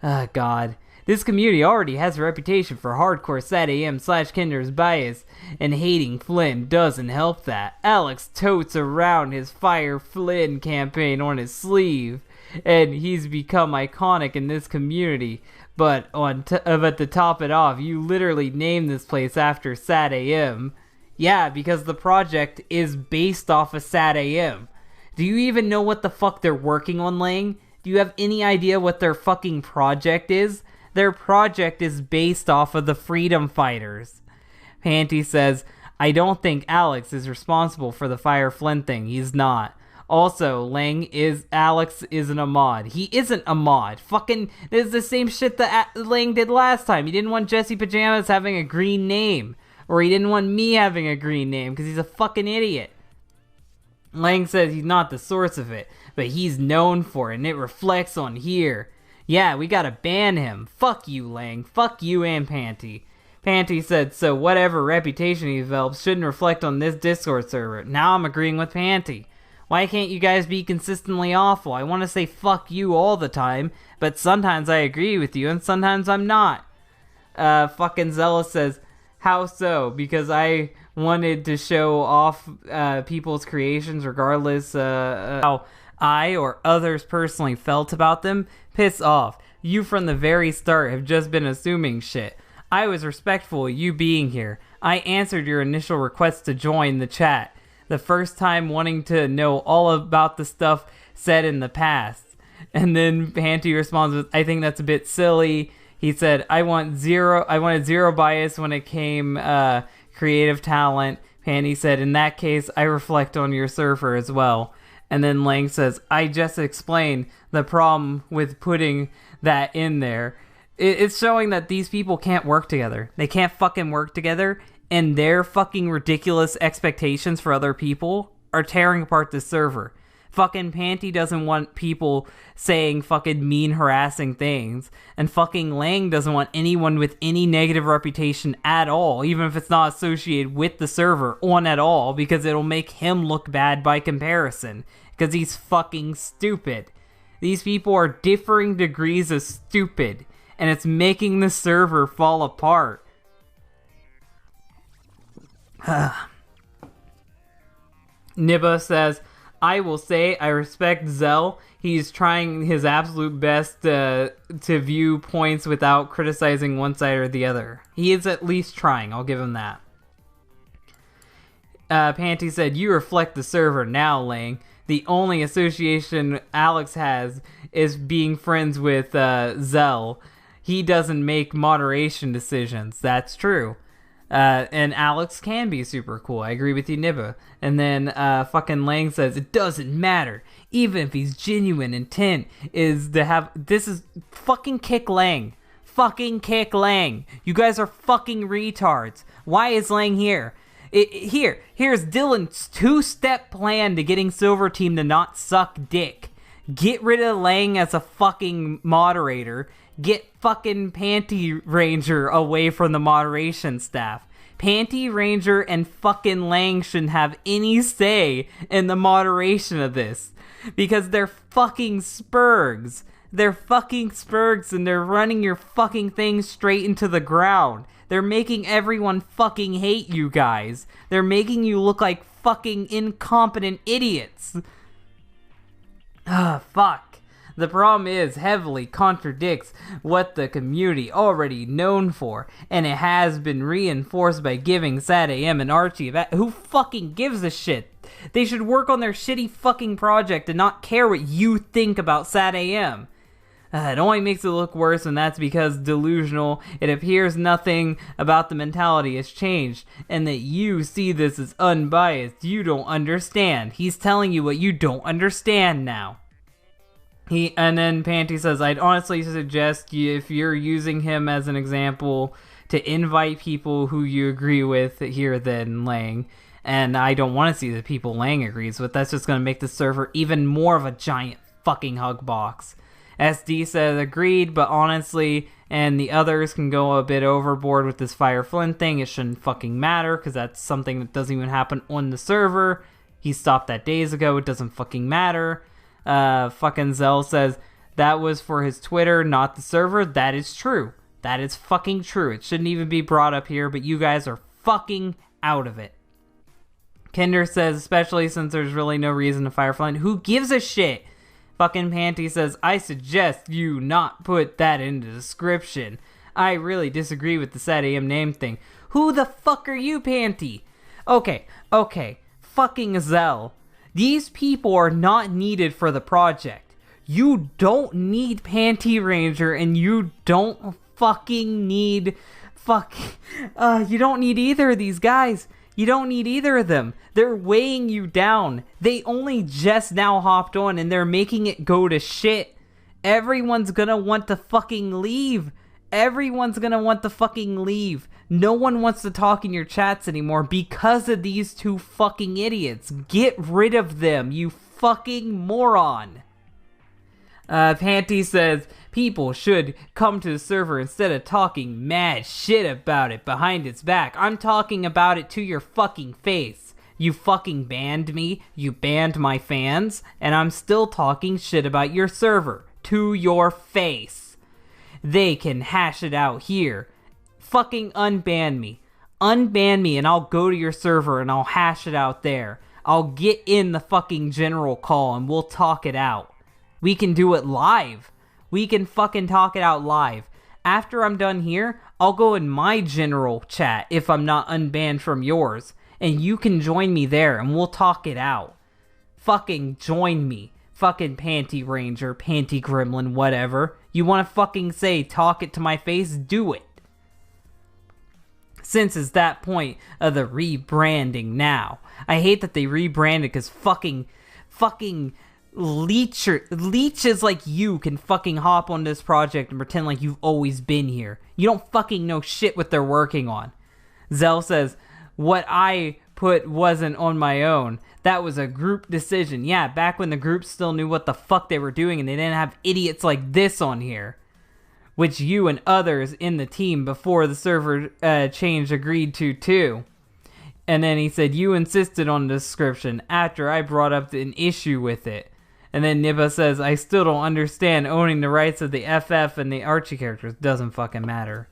God. This community already has a reputation for hardcore sad AM / Kinder's bias, and hating Flynn doesn't help that. Alex totes around his Fire Flynn campaign on his sleeve, and he's become iconic in this community. But to top it off, you literally named this place after Sad AM. Yeah, because the project is based off of Sad AM. Do you even know what the fuck they're working on, Lang? Do you have any idea what their fucking project is? Their project is based off of the Freedom Fighters. Panty says, I don't think Alex is responsible for the Fire Flynn thing. He's not. Also, Alex isn't a mod. He isn't a mod. Fucking, this is the same shit that Lang did last time. He didn't want Jesse Pajamas having a green name. Or he didn't want me having a green name because he's a fucking idiot. Lang says he's not the source of it, but he's known for it, and it reflects on here. Yeah, we gotta ban him. Fuck you, Lang. Fuck you and Panty. Panty said, so whatever reputation he develops shouldn't reflect on this Discord server. Now I'm agreeing with Panty. Why can't you guys be consistently awful? I want to say fuck you all the time, but sometimes I agree with you and sometimes I'm not. Fucking Zealous says, how so? Because I wanted to show off people's creations regardless how I or others personally felt about them? Piss off. You from the very start have just been assuming shit. I was respectful of you being here. I answered your initial request to join the chat. The first time wanting to know all about the stuff said in the past. And then Panty responds with, I think that's a bit silly. He said, I wanted zero bias when it came creative talent. Panty said, in that case, I reflect on your server as well. And then Lang says, I just explained the problem with putting that in there. It's showing that these people can't work together. They can't fucking work together, and their fucking ridiculous expectations for other people are tearing apart the server. Fucking Panty doesn't want people saying fucking mean, harassing things, and fucking Lang doesn't want anyone with any negative reputation at all, even if it's not associated with the server, on at all, because it'll make him look bad by comparison, because he's fucking stupid. These people are differing degrees of stupid, and it's making the server fall apart. Nibba says, I will say I respect Zell. He's trying his absolute best to view points without criticizing one side or the other. He is at least trying, I'll give him that. Panty said, you reflect the server now, Lang. The only association Alex has is being friends with Zell. He doesn't make moderation decisions. That's true. And Alex can be super cool. I agree with you, Nibba. And then fucking Lang says, it doesn't matter. Even if he's genuine intent is to have... This is... Fucking kick Lang. Fucking kick Lang. You guys are fucking retards. Why is Lang here? Here's Dylan's two-step plan to getting Silver Team to not suck dick. Get rid of Lang as a fucking moderator. Get fucking Panty Ranger away from the moderation staff. Panty Ranger and fucking Lang shouldn't have any say in the moderation of this. Because they're fucking spurgs. They're fucking spurgs and they're running your fucking thing straight into the ground. They're making everyone fucking hate you guys. They're making you look like fucking incompetent idiots. Fuck. The problem is heavily contradicts what the community already known for, and it has been reinforced by giving SatAM and Archie who fucking gives a shit. They should work on their shitty fucking project and not care what you think about SatAM. It only makes it look worse, and that's because delusional. It appears nothing about the mentality has changed, and that you see this as unbiased. You don't understand. He's telling you what you don't understand now. And then Panty says, I'd honestly suggest you, if you're using him as an example, to invite people who you agree with here than Lang. And I don't want to see the people Lang agrees with. That's just going to make the server even more of a giant fucking Hugbox. SD says, agreed, but honestly, and the others can go a bit overboard with this Fire Flint thing. It shouldn't fucking matter, because that's something that doesn't even happen on the server. He stopped that days ago. It doesn't fucking matter. Fucking Zell says, that was for his Twitter, not the server. That is true. That is fucking true. It shouldn't even be brought up here, but you guys are fucking out of it. Kinder says, especially since there's really no reason to fire Flint. Who gives a shit? Fucking Panty says, I suggest you not put that in the description. I really disagree with the SatAM name thing. Who the fuck are you, Panty? Okay. Fucking Zell. These people are not needed for the project. You don't need Panty Ranger, and you don't fucking need... you don't need either of these guys. You don't need either of them. They're weighing you down. They only just now hopped on, and they're making it go to shit. Everyone's gonna want to fucking leave. Everyone's gonna want to fucking leave. No one wants to talk in your chats anymore because of these two fucking idiots. Get rid of them, you fucking moron. Panty says, people should come to the server instead of talking mad shit about it behind its back. I'm talking about it to your fucking face. You fucking banned me, you banned my fans, and I'm still talking shit about your server. To your face. They can hash it out here. Fucking unban me. Unban me and I'll go to your server and I'll hash it out there. I'll get in the fucking general call and we'll talk it out. We can do it live. We can fucking talk it out live. After I'm done here, I'll go in my general chat if I'm not unbanned from yours. And you can join me there and we'll talk it out. Fucking join me. fucking Panty Ranger, Panty Gremlin, whatever. You want to fucking say, talk it to my face, do it. Since it's that point of the rebranding now. I hate that they rebranded because fucking leeches like you can fucking hop on this project and pretend like you've always been here. You don't fucking know shit what they're working on. Zell says, what I put wasn't on my own. That was a group decision. Yeah, back when the group still knew what the fuck they were doing and they didn't have idiots like this on here. Which you and others in the team before the server change agreed to too. And then he said, you insisted on the description after I brought up an issue with it. And then Nibba says, I still don't understand owning the rights of the FF and the Archie characters. Doesn't fucking matter.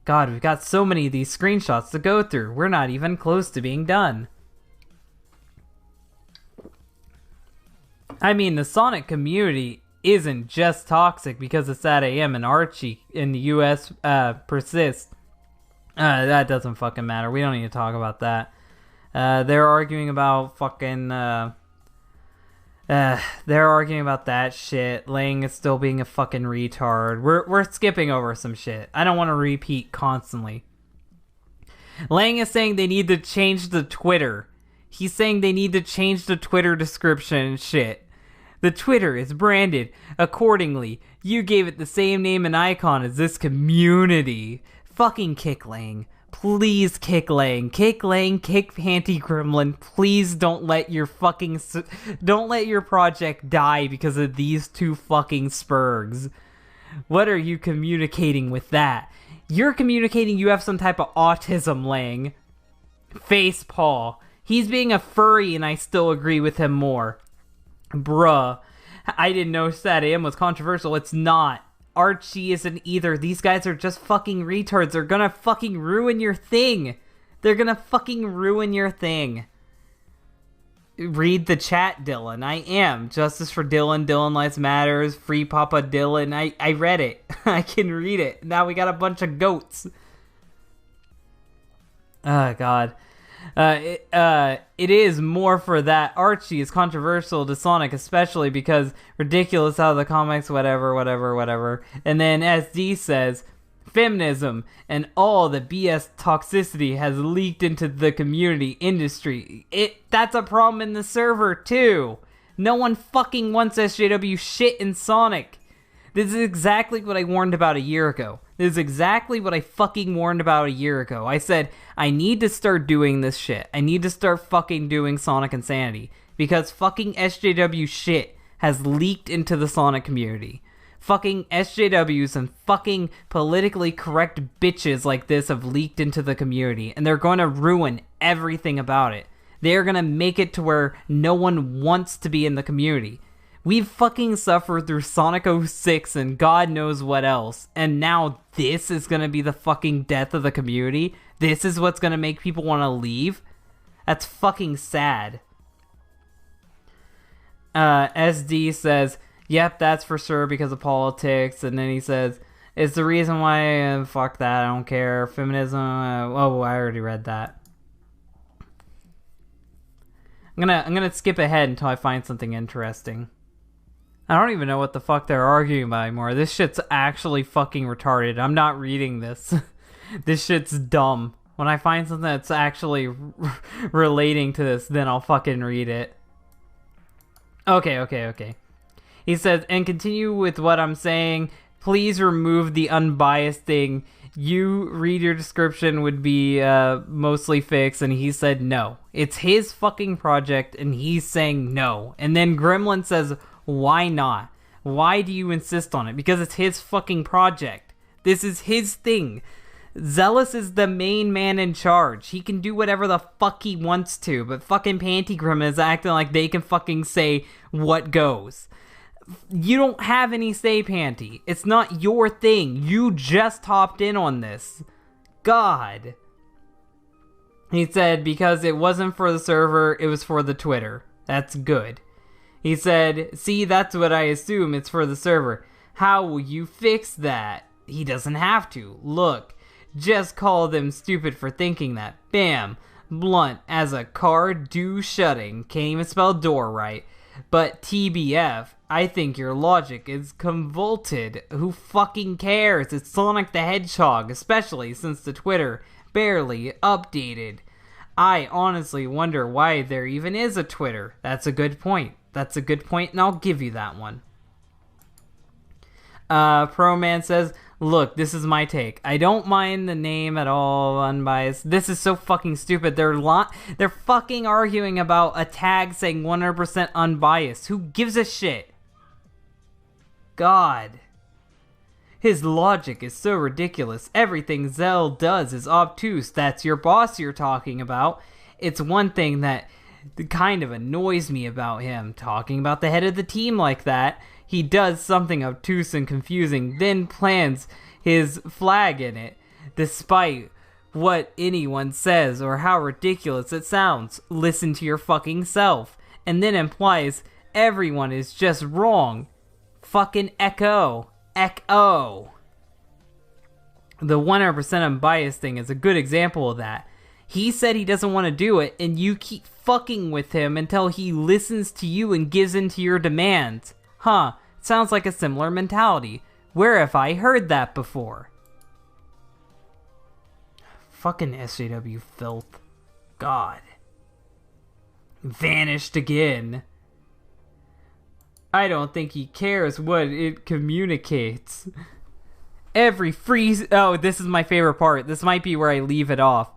God, we've got so many of these screenshots to go through. We're not even close to being done. I mean, the Sonic community isn't just toxic because of Sad AM and Archie in the US persist. That doesn't fucking matter. We don't need to talk about that. They're arguing about fucking they're arguing about that shit. Lang is still being a fucking retard. We're skipping over some shit. I don't want to repeat constantly. Lang is saying they need to change the Twitter. He's saying they need to change the Twitter description and shit. The Twitter is branded accordingly. You gave it the same name and icon as this community. Fucking kick Lang. Please kick Lang. Kick Lang, kick Panty Gremlin. Please don't let your project die because of these two fucking spurgs. What are you communicating with that? You're communicating you have some type of autism, Lang. Facepaw. He's being a furry and I still agree with him more. Bruh, I didn't know Sad AM was controversial. It's not. Archie isn't either. These guys are just fucking retards. They're gonna fucking ruin your thing. They're gonna fucking ruin your thing. Read the chat, Dylan. I am. Justice for Dylan. Dylan Lives Matters. Free Papa Dylan. I read it. I can read it. Now we got a bunch of goats. Oh, God. It is more for that. Archie is controversial to Sonic, especially because ridiculous how the comics, whatever. And then SD says, feminism and all the BS toxicity has leaked into the community industry. That's a problem in the server too. No one fucking wants SJW shit in Sonic. This is exactly what I warned about a year ago. This is exactly what I fucking warned about a year ago. I said, I need to start doing this shit. I need to start fucking doing Sonic Insanity. Because fucking SJW shit has leaked into the Sonic community. Fucking SJWs and fucking politically correct bitches like this have leaked into the community. And they're going to ruin everything about it. They're going to make it to where no one wants to be in the community. We've fucking suffered through Sonic 06 and God knows what else. And now this is gonna be the fucking death of the community? This is what's gonna make people want to leave? That's fucking sad. SD says, yep, that's for sure because of politics. And then he says, it's the reason why, fuck that, I don't care. Feminism, oh, I already read that. I'm gonna skip ahead until I find something interesting. I don't even know what the fuck they're arguing about anymore. This shit's actually fucking retarded. I'm not reading this. This shit's dumb. When I find something that's actually relating to this, then I'll fucking read it. Okay. He says, and continue with what I'm saying. Please remove the unbiased thing. You read your description would be mostly fixed. And he said no. It's his fucking project and he's saying no. And then Gremlin says, why not? Why do you insist on it? Because it's his fucking project. This is his thing. Zealous is the main man in charge. He can do whatever the fuck he wants to, but fucking Panty Gremlin is acting like they can fucking say what goes. You don't have any say, Panty. It's not your thing. You just hopped in on this. God. He said, because it wasn't for the server, it was for the Twitter. That's good. He said, see, that's what I assume, it's for the server. How will you fix that? He doesn't have to. Look, just call them stupid for thinking that. Bam. blunt as a car do shutting. Can't even spell door right. But TBF, I think your logic is convoluted. Who fucking cares? It's Sonic the Hedgehog, especially since the Twitter barely updated. I honestly wonder why there even is a Twitter. That's a good point. That's a good point, and I'll give you that one. Pro-Man says, look, this is my take. I don't mind the name at all, unbiased. This is so fucking stupid. They're fucking arguing about a tag saying 100% unbiased. Who gives a shit? God. His logic is so ridiculous. Everything Zell does is obtuse. That's your boss you're talking about. It's one thing that kind of annoys me about him, talking about the head of the team like that. He does something obtuse and confusing, then plants his flag in it, despite what anyone says or how ridiculous it sounds. Listen to your fucking self. And then implies everyone is just wrong. Fucking echo. Echo. The 100% unbiased thing is a good example of that. He said he doesn't want to do it, and you keep fucking with him until he listens to you and gives in to your demands. Huh, sounds like a similar mentality. Where have I heard that before? Fucking SJW filth. God. Vanished again. I don't think he cares what it communicates. Every free... Oh, this is my favorite part. This might be where I leave it off.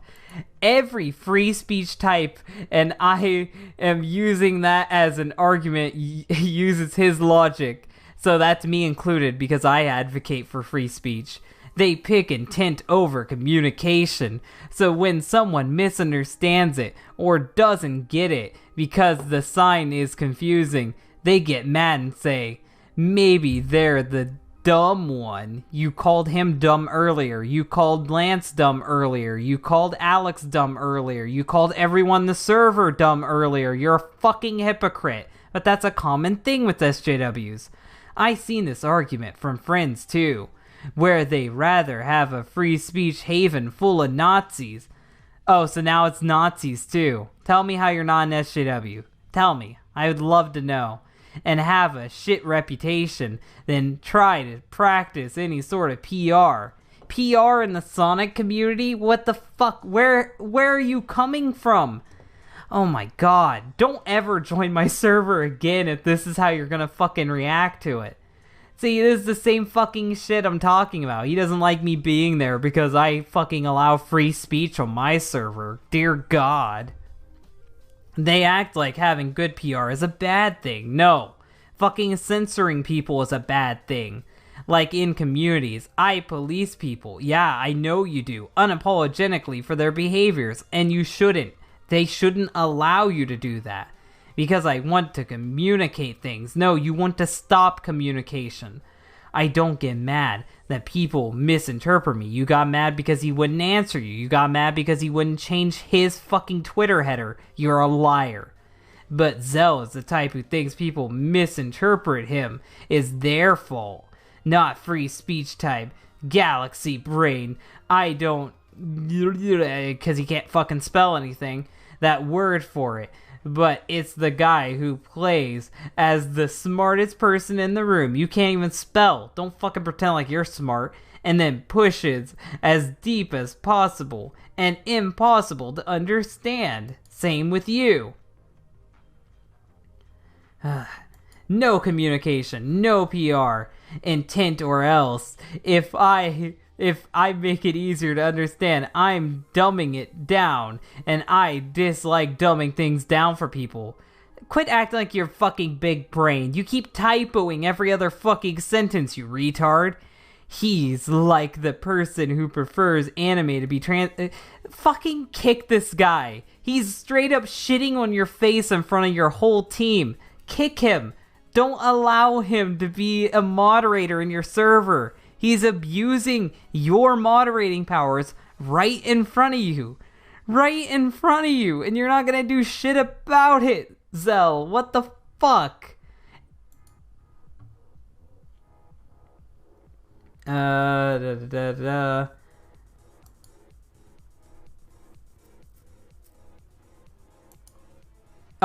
Every free speech type, and I am using that as an argument, uses his logic. So that's me included because I advocate for free speech. They pick intent over communication. So when someone misunderstands it or doesn't get it because the sign is confusing, they get mad and say, maybe they're the dumb one. You called him dumb earlier. You called Lance dumb earlier. You called Alex dumb earlier. You called everyone the server dumb earlier. You're a fucking hypocrite. But that's a common thing with SJWs. I've seen this argument from friends too, where they rather have a free speech haven full of Nazis. Oh, so now it's Nazis too. Tell me how you're not an SJW. Tell me. I would love to know. And have a shit reputation, then try to practice any sort of PR. PR in the Sonic community? What the fuck? Where are you coming from? Oh my god. Don't ever join my server again if this is how you're gonna fucking react to it. See, this is the same fucking shit I'm talking about. He doesn't like me being there because I fucking allow free speech on my server. Dear God. They act like having good PR is a bad thing. No. Fucking censoring people is a bad thing. Like in communities, I police people. Yeah, I know you do. Unapologetically for their behaviors. And you shouldn't. They shouldn't allow you to do that. Because I want to communicate things. No, you want to stop communication. I don't get mad that people misinterpret me. You got mad because he wouldn't answer you. You got mad because he wouldn't change his fucking Twitter header. You're a liar. But Zell is the type who thinks people misinterpret him is their fault. Not free speech type. Galaxy brain. I don't... Because he can't fucking spell anything. That word for it. But it's the guy who plays as the smartest person in the room. You can't even spell. Don't fucking pretend like you're smart. And then pushes as deep as possible and impossible to understand. Same with you. No communication, no PR, intent or else. If I make it easier to understand, I'm dumbing it down, and I dislike dumbing things down for people. Quit acting like you're fucking big brain. You keep typoing every other fucking sentence, you retard. He's like the person who prefers anime to be fucking kick this guy. He's straight up shitting on your face in front of your whole team. Kick him. Don't allow him to be a moderator in your server. He's abusing your moderating powers right in front of you. Right in front of you. And you're not gonna do shit about it, Zell. What the fuck? Da.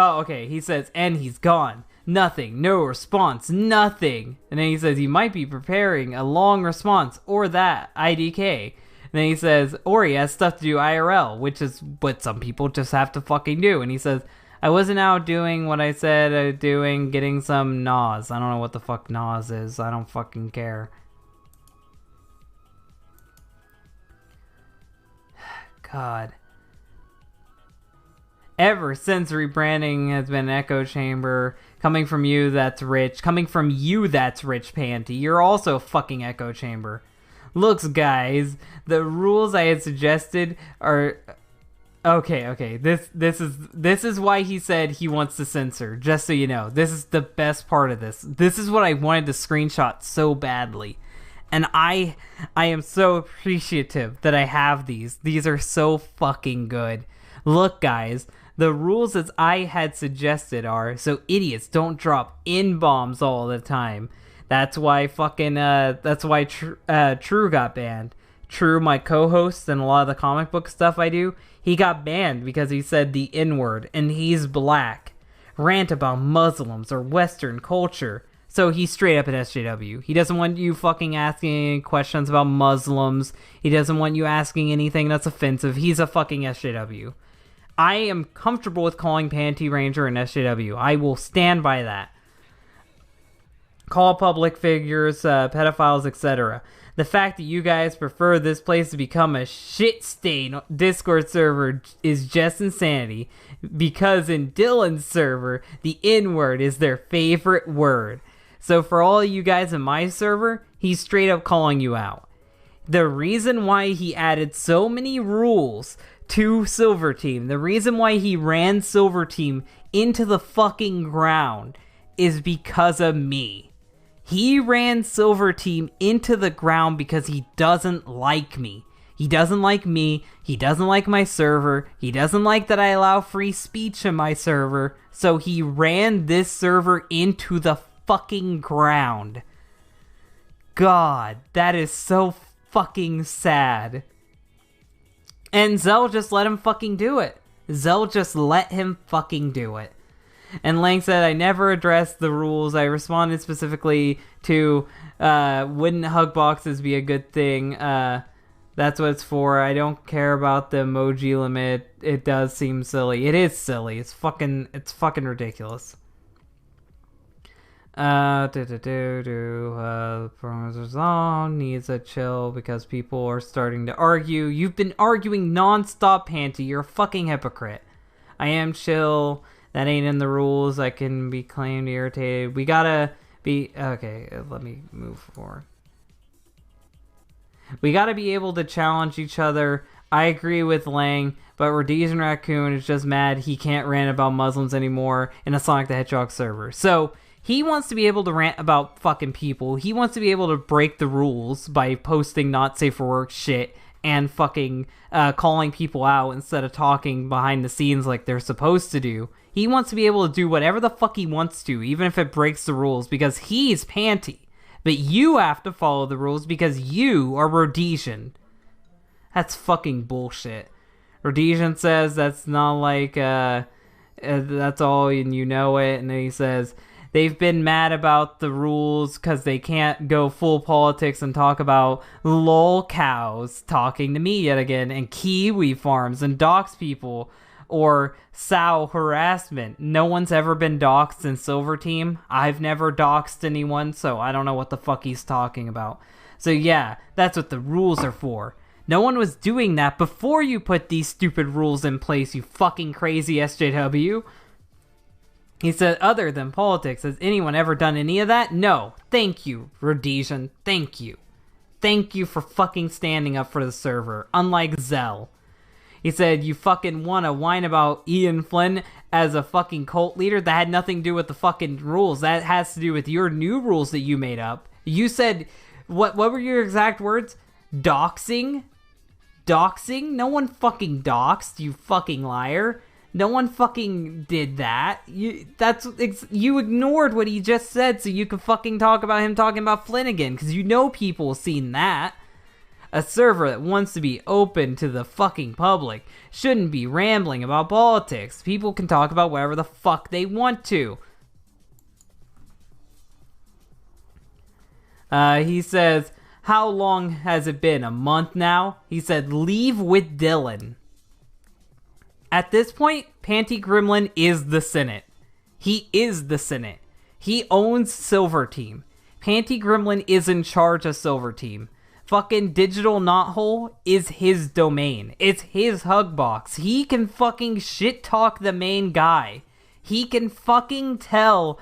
Oh, okay. He says, and he's gone. Nothing. No response. Nothing. And then he says he might be preparing a long response, or that, IDK. And then he says, or he has stuff to do IRL, which is what some people just have to fucking do. And he says, I wasn't out doing what I said doing, getting some NOS. I don't know what the fuck NOS is. I don't fucking care. God. Ever since rebranding has been an echo chamber, coming from you that's rich, Panty, you're also a fucking echo chamber. Looks, guys, the rules I had suggested are... Okay, this is why he said he wants to censor, just so you know. This is the best part of this. This is what I wanted to screenshot so badly. And I am so appreciative that I have these. These are so fucking good. Look, guys, the rules as I had suggested are, so idiots don't drop in-bombs all the time. That's why True got banned. True, my co-host and a lot of the comic book stuff I do, he got banned because he said the N-word, and he's black. Rant about Muslims or Western culture. So he's straight up an SJW. He doesn't want you fucking asking any questions about Muslims. He doesn't want you asking anything that's offensive. He's a fucking SJW. I am comfortable with calling Panty Ranger an SJW. I will stand by that. Call public figures, pedophiles, etc. The fact that you guys prefer this place to become a shit stain Discord server is just insanity. Because in Dylan's server, the N-word is their favorite word. So for all of you guys in my server, he's straight up calling you out. The reason why he added so many rules to Silver Team, the reason why he ran Silver Team into the fucking ground is because of me. He ran Silver Team into the ground because he doesn't like me. He doesn't like me. He doesn't like my server. He doesn't like that I allow free speech in my server. So he ran this server into the fucking ground. God, that is so fucking sad. And Zell just let him fucking do it. Zell just let him fucking do it. And Lang said, I never addressed the rules. I responded specifically to, wouldn't Hugboxes be a good thing? That's what it's for. I don't care about the emoji limit. It does seem silly. It is silly. It's fucking ridiculous. Zone needs a chill because people are starting to argue. You've been arguing non-stop, Panty. You're a fucking hypocrite. I am chill. That ain't in the rules. I can be claimed irritated. We gotta be... Okay, let me move forward. We gotta be able to challenge each other. I agree with Lang, but Rhodesian Raccoon is just mad he can't rant about Muslims anymore in a Sonic the Hedgehog server. So, he wants to be able to rant about fucking people. He wants to be able to break the rules by posting not safe for work shit and fucking calling people out instead of talking behind the scenes like they're supposed to do. He wants to be able to do whatever the fuck he wants to, even if it breaks the rules, because he's Panty. But you have to follow the rules because you are Rhodesian. That's fucking bullshit. Rhodesian says that's not like, that's all and you know it. And then he says, they've been mad about the rules because they can't go full politics and talk about lol cows talking to me yet again, and kiwi farms and dox people, or sow harassment. No one's ever been doxxed in Silver Team. I've never doxxed anyone, so I don't know what the fuck he's talking about. So yeah, that's what the rules are for. No one was doing that before you put these stupid rules in place, you fucking crazy SJW. He said, other than politics, has anyone ever done any of that? No. Thank you, Rhodesian. Thank you. Thank you for fucking standing up for the server, unlike Zell. He said, you fucking want to whine about Ian Flynn as a fucking cult leader? That had nothing to do with the fucking rules. That has to do with your new rules that you made up. You said, what were your exact words? Doxing? Doxing? No one fucking doxed, you fucking liar. No one fucking did that. You ignored what he just said so you could fucking talk about him talking about Flynn again, because you know people have seen that. A server that wants to be open to the fucking public shouldn't be rambling about politics. People can talk about whatever the fuck they want to. He says, how long has it been? A month now? He said, leave with Dylan. At this point, Panty Gremlin is the Senate. He is the Senate. He owns Silver Team. Panty Gremlin is in charge of Silver Team. Fucking Digital Knothole is his domain. It's his Hugbox. He can fucking shit talk the main guy. He can fucking tell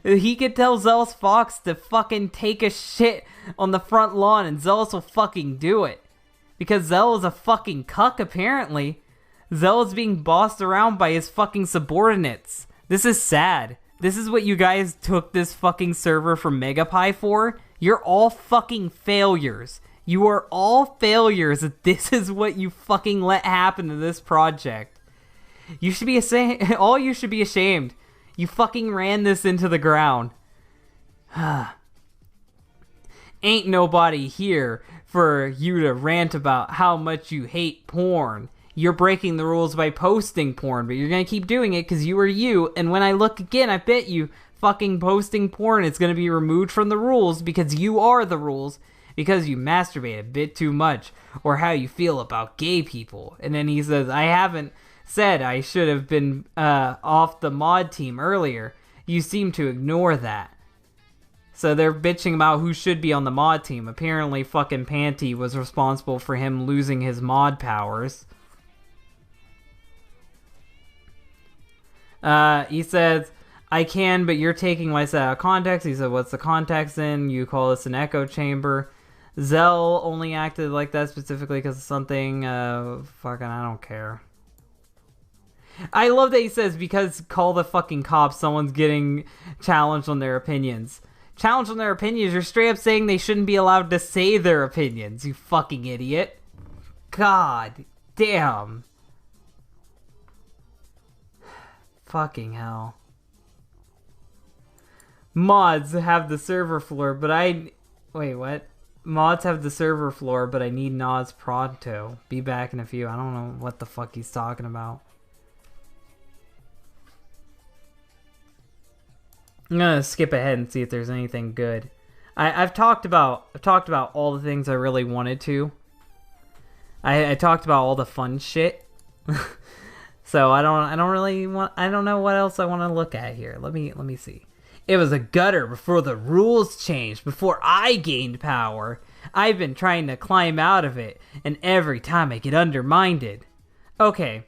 Zealous Fox to fucking take a shit on the front lawn, and Zealous will fucking do it. Because Zell is a fucking cuck, apparently. Zell is being bossed around by his fucking subordinates. This is sad. This is what you guys took this fucking server from MegaPie for? You're all fucking failures. You are all failures. This is what you fucking let happen to this project. You should be ashamed. All you should be ashamed. You fucking ran this into the ground. Ain't nobody here for you to rant about how much you hate porn. You're breaking the rules by posting porn, but you're gonna keep doing it because you are you, and when I look again, I bet you fucking posting porn is gonna be removed from the rules because you are the rules, because you masturbate a bit too much, or how you feel about gay people. And then he says, I haven't said I should have been off the mod team earlier. You seem to ignore that. So they're bitching about who should be on the mod team. Apparently fucking Panty was responsible for him losing his mod powers. He says, I can, but you're taking my set out of context. He said, what's the context in? You call this an echo chamber. Zell only acted like that specifically because of something, fucking, I don't care. I love that he says, because call the fucking cops, someone's getting challenged on their opinions. Challenged on their opinions? You're straight up saying they shouldn't be allowed to say their opinions, you fucking idiot. God damn. Fucking hell. Mods have the server floor, but wait, what? Mods have the server floor, but I need nods pronto. Be back in a few. I don't know what the fuck he's talking about. I'm gonna skip ahead and see if there's anything good. I've talked about all the things I really wanted to. I talked about all the fun shit. So I don't know what else I want to look at here. Let me see. It was a gutter before the rules changed, before I gained power. I've been trying to climb out of it, and every time I get undermined. Okay,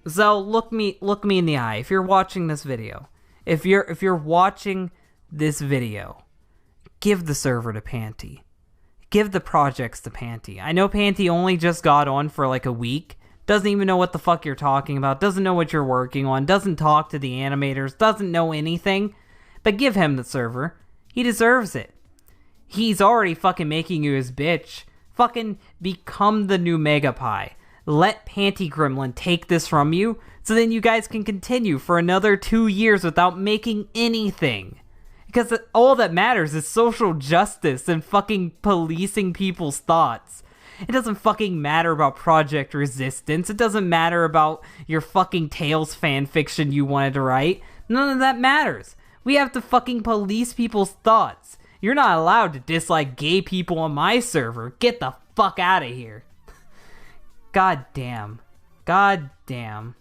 Zell, look me in the eye. If you're watching this video, if you're watching this video, give the server to Panty. Give the projects to Panty. I know Panty only just got on for like a week. Doesn't even know what the fuck you're talking about. Doesn't know what you're working on. Doesn't talk to the animators. Doesn't know anything. But give him the server. He deserves it. He's already fucking making you his bitch. Fucking become the new MegaPie. Let Panty Gremlin take this from you, so then you guys can continue for another 2 years without making anything. Because all that matters is social justice and fucking policing people's thoughts. It doesn't fucking matter about Project Resistance. It doesn't matter about your fucking Tales fanfiction you wanted to write. None of that matters. We have to fucking police people's thoughts. You're not allowed to dislike gay people on my server. Get the fuck out of here. God damn. God damn.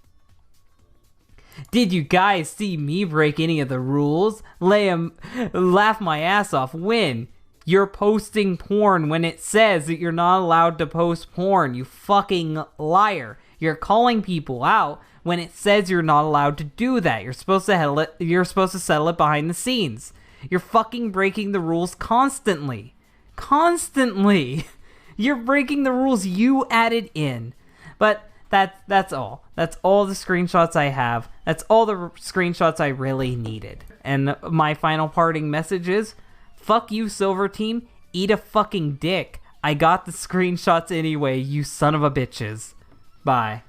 Did you guys see me break any of the rules? Laugh my ass off when you're posting porn when it says that you're not allowed to post porn. You fucking liar. You're calling people out when it says you're not allowed to do that. You're supposed to settle it behind the scenes. You're fucking breaking the rules constantly. Constantly. You're breaking the rules you added in. But that's all. That's all the screenshots I have. That's all the screenshots I really needed. And my final parting message is, fuck you, Silver Team. Eat a fucking dick. I got the screenshots anyway, you son of a bitches. Bye.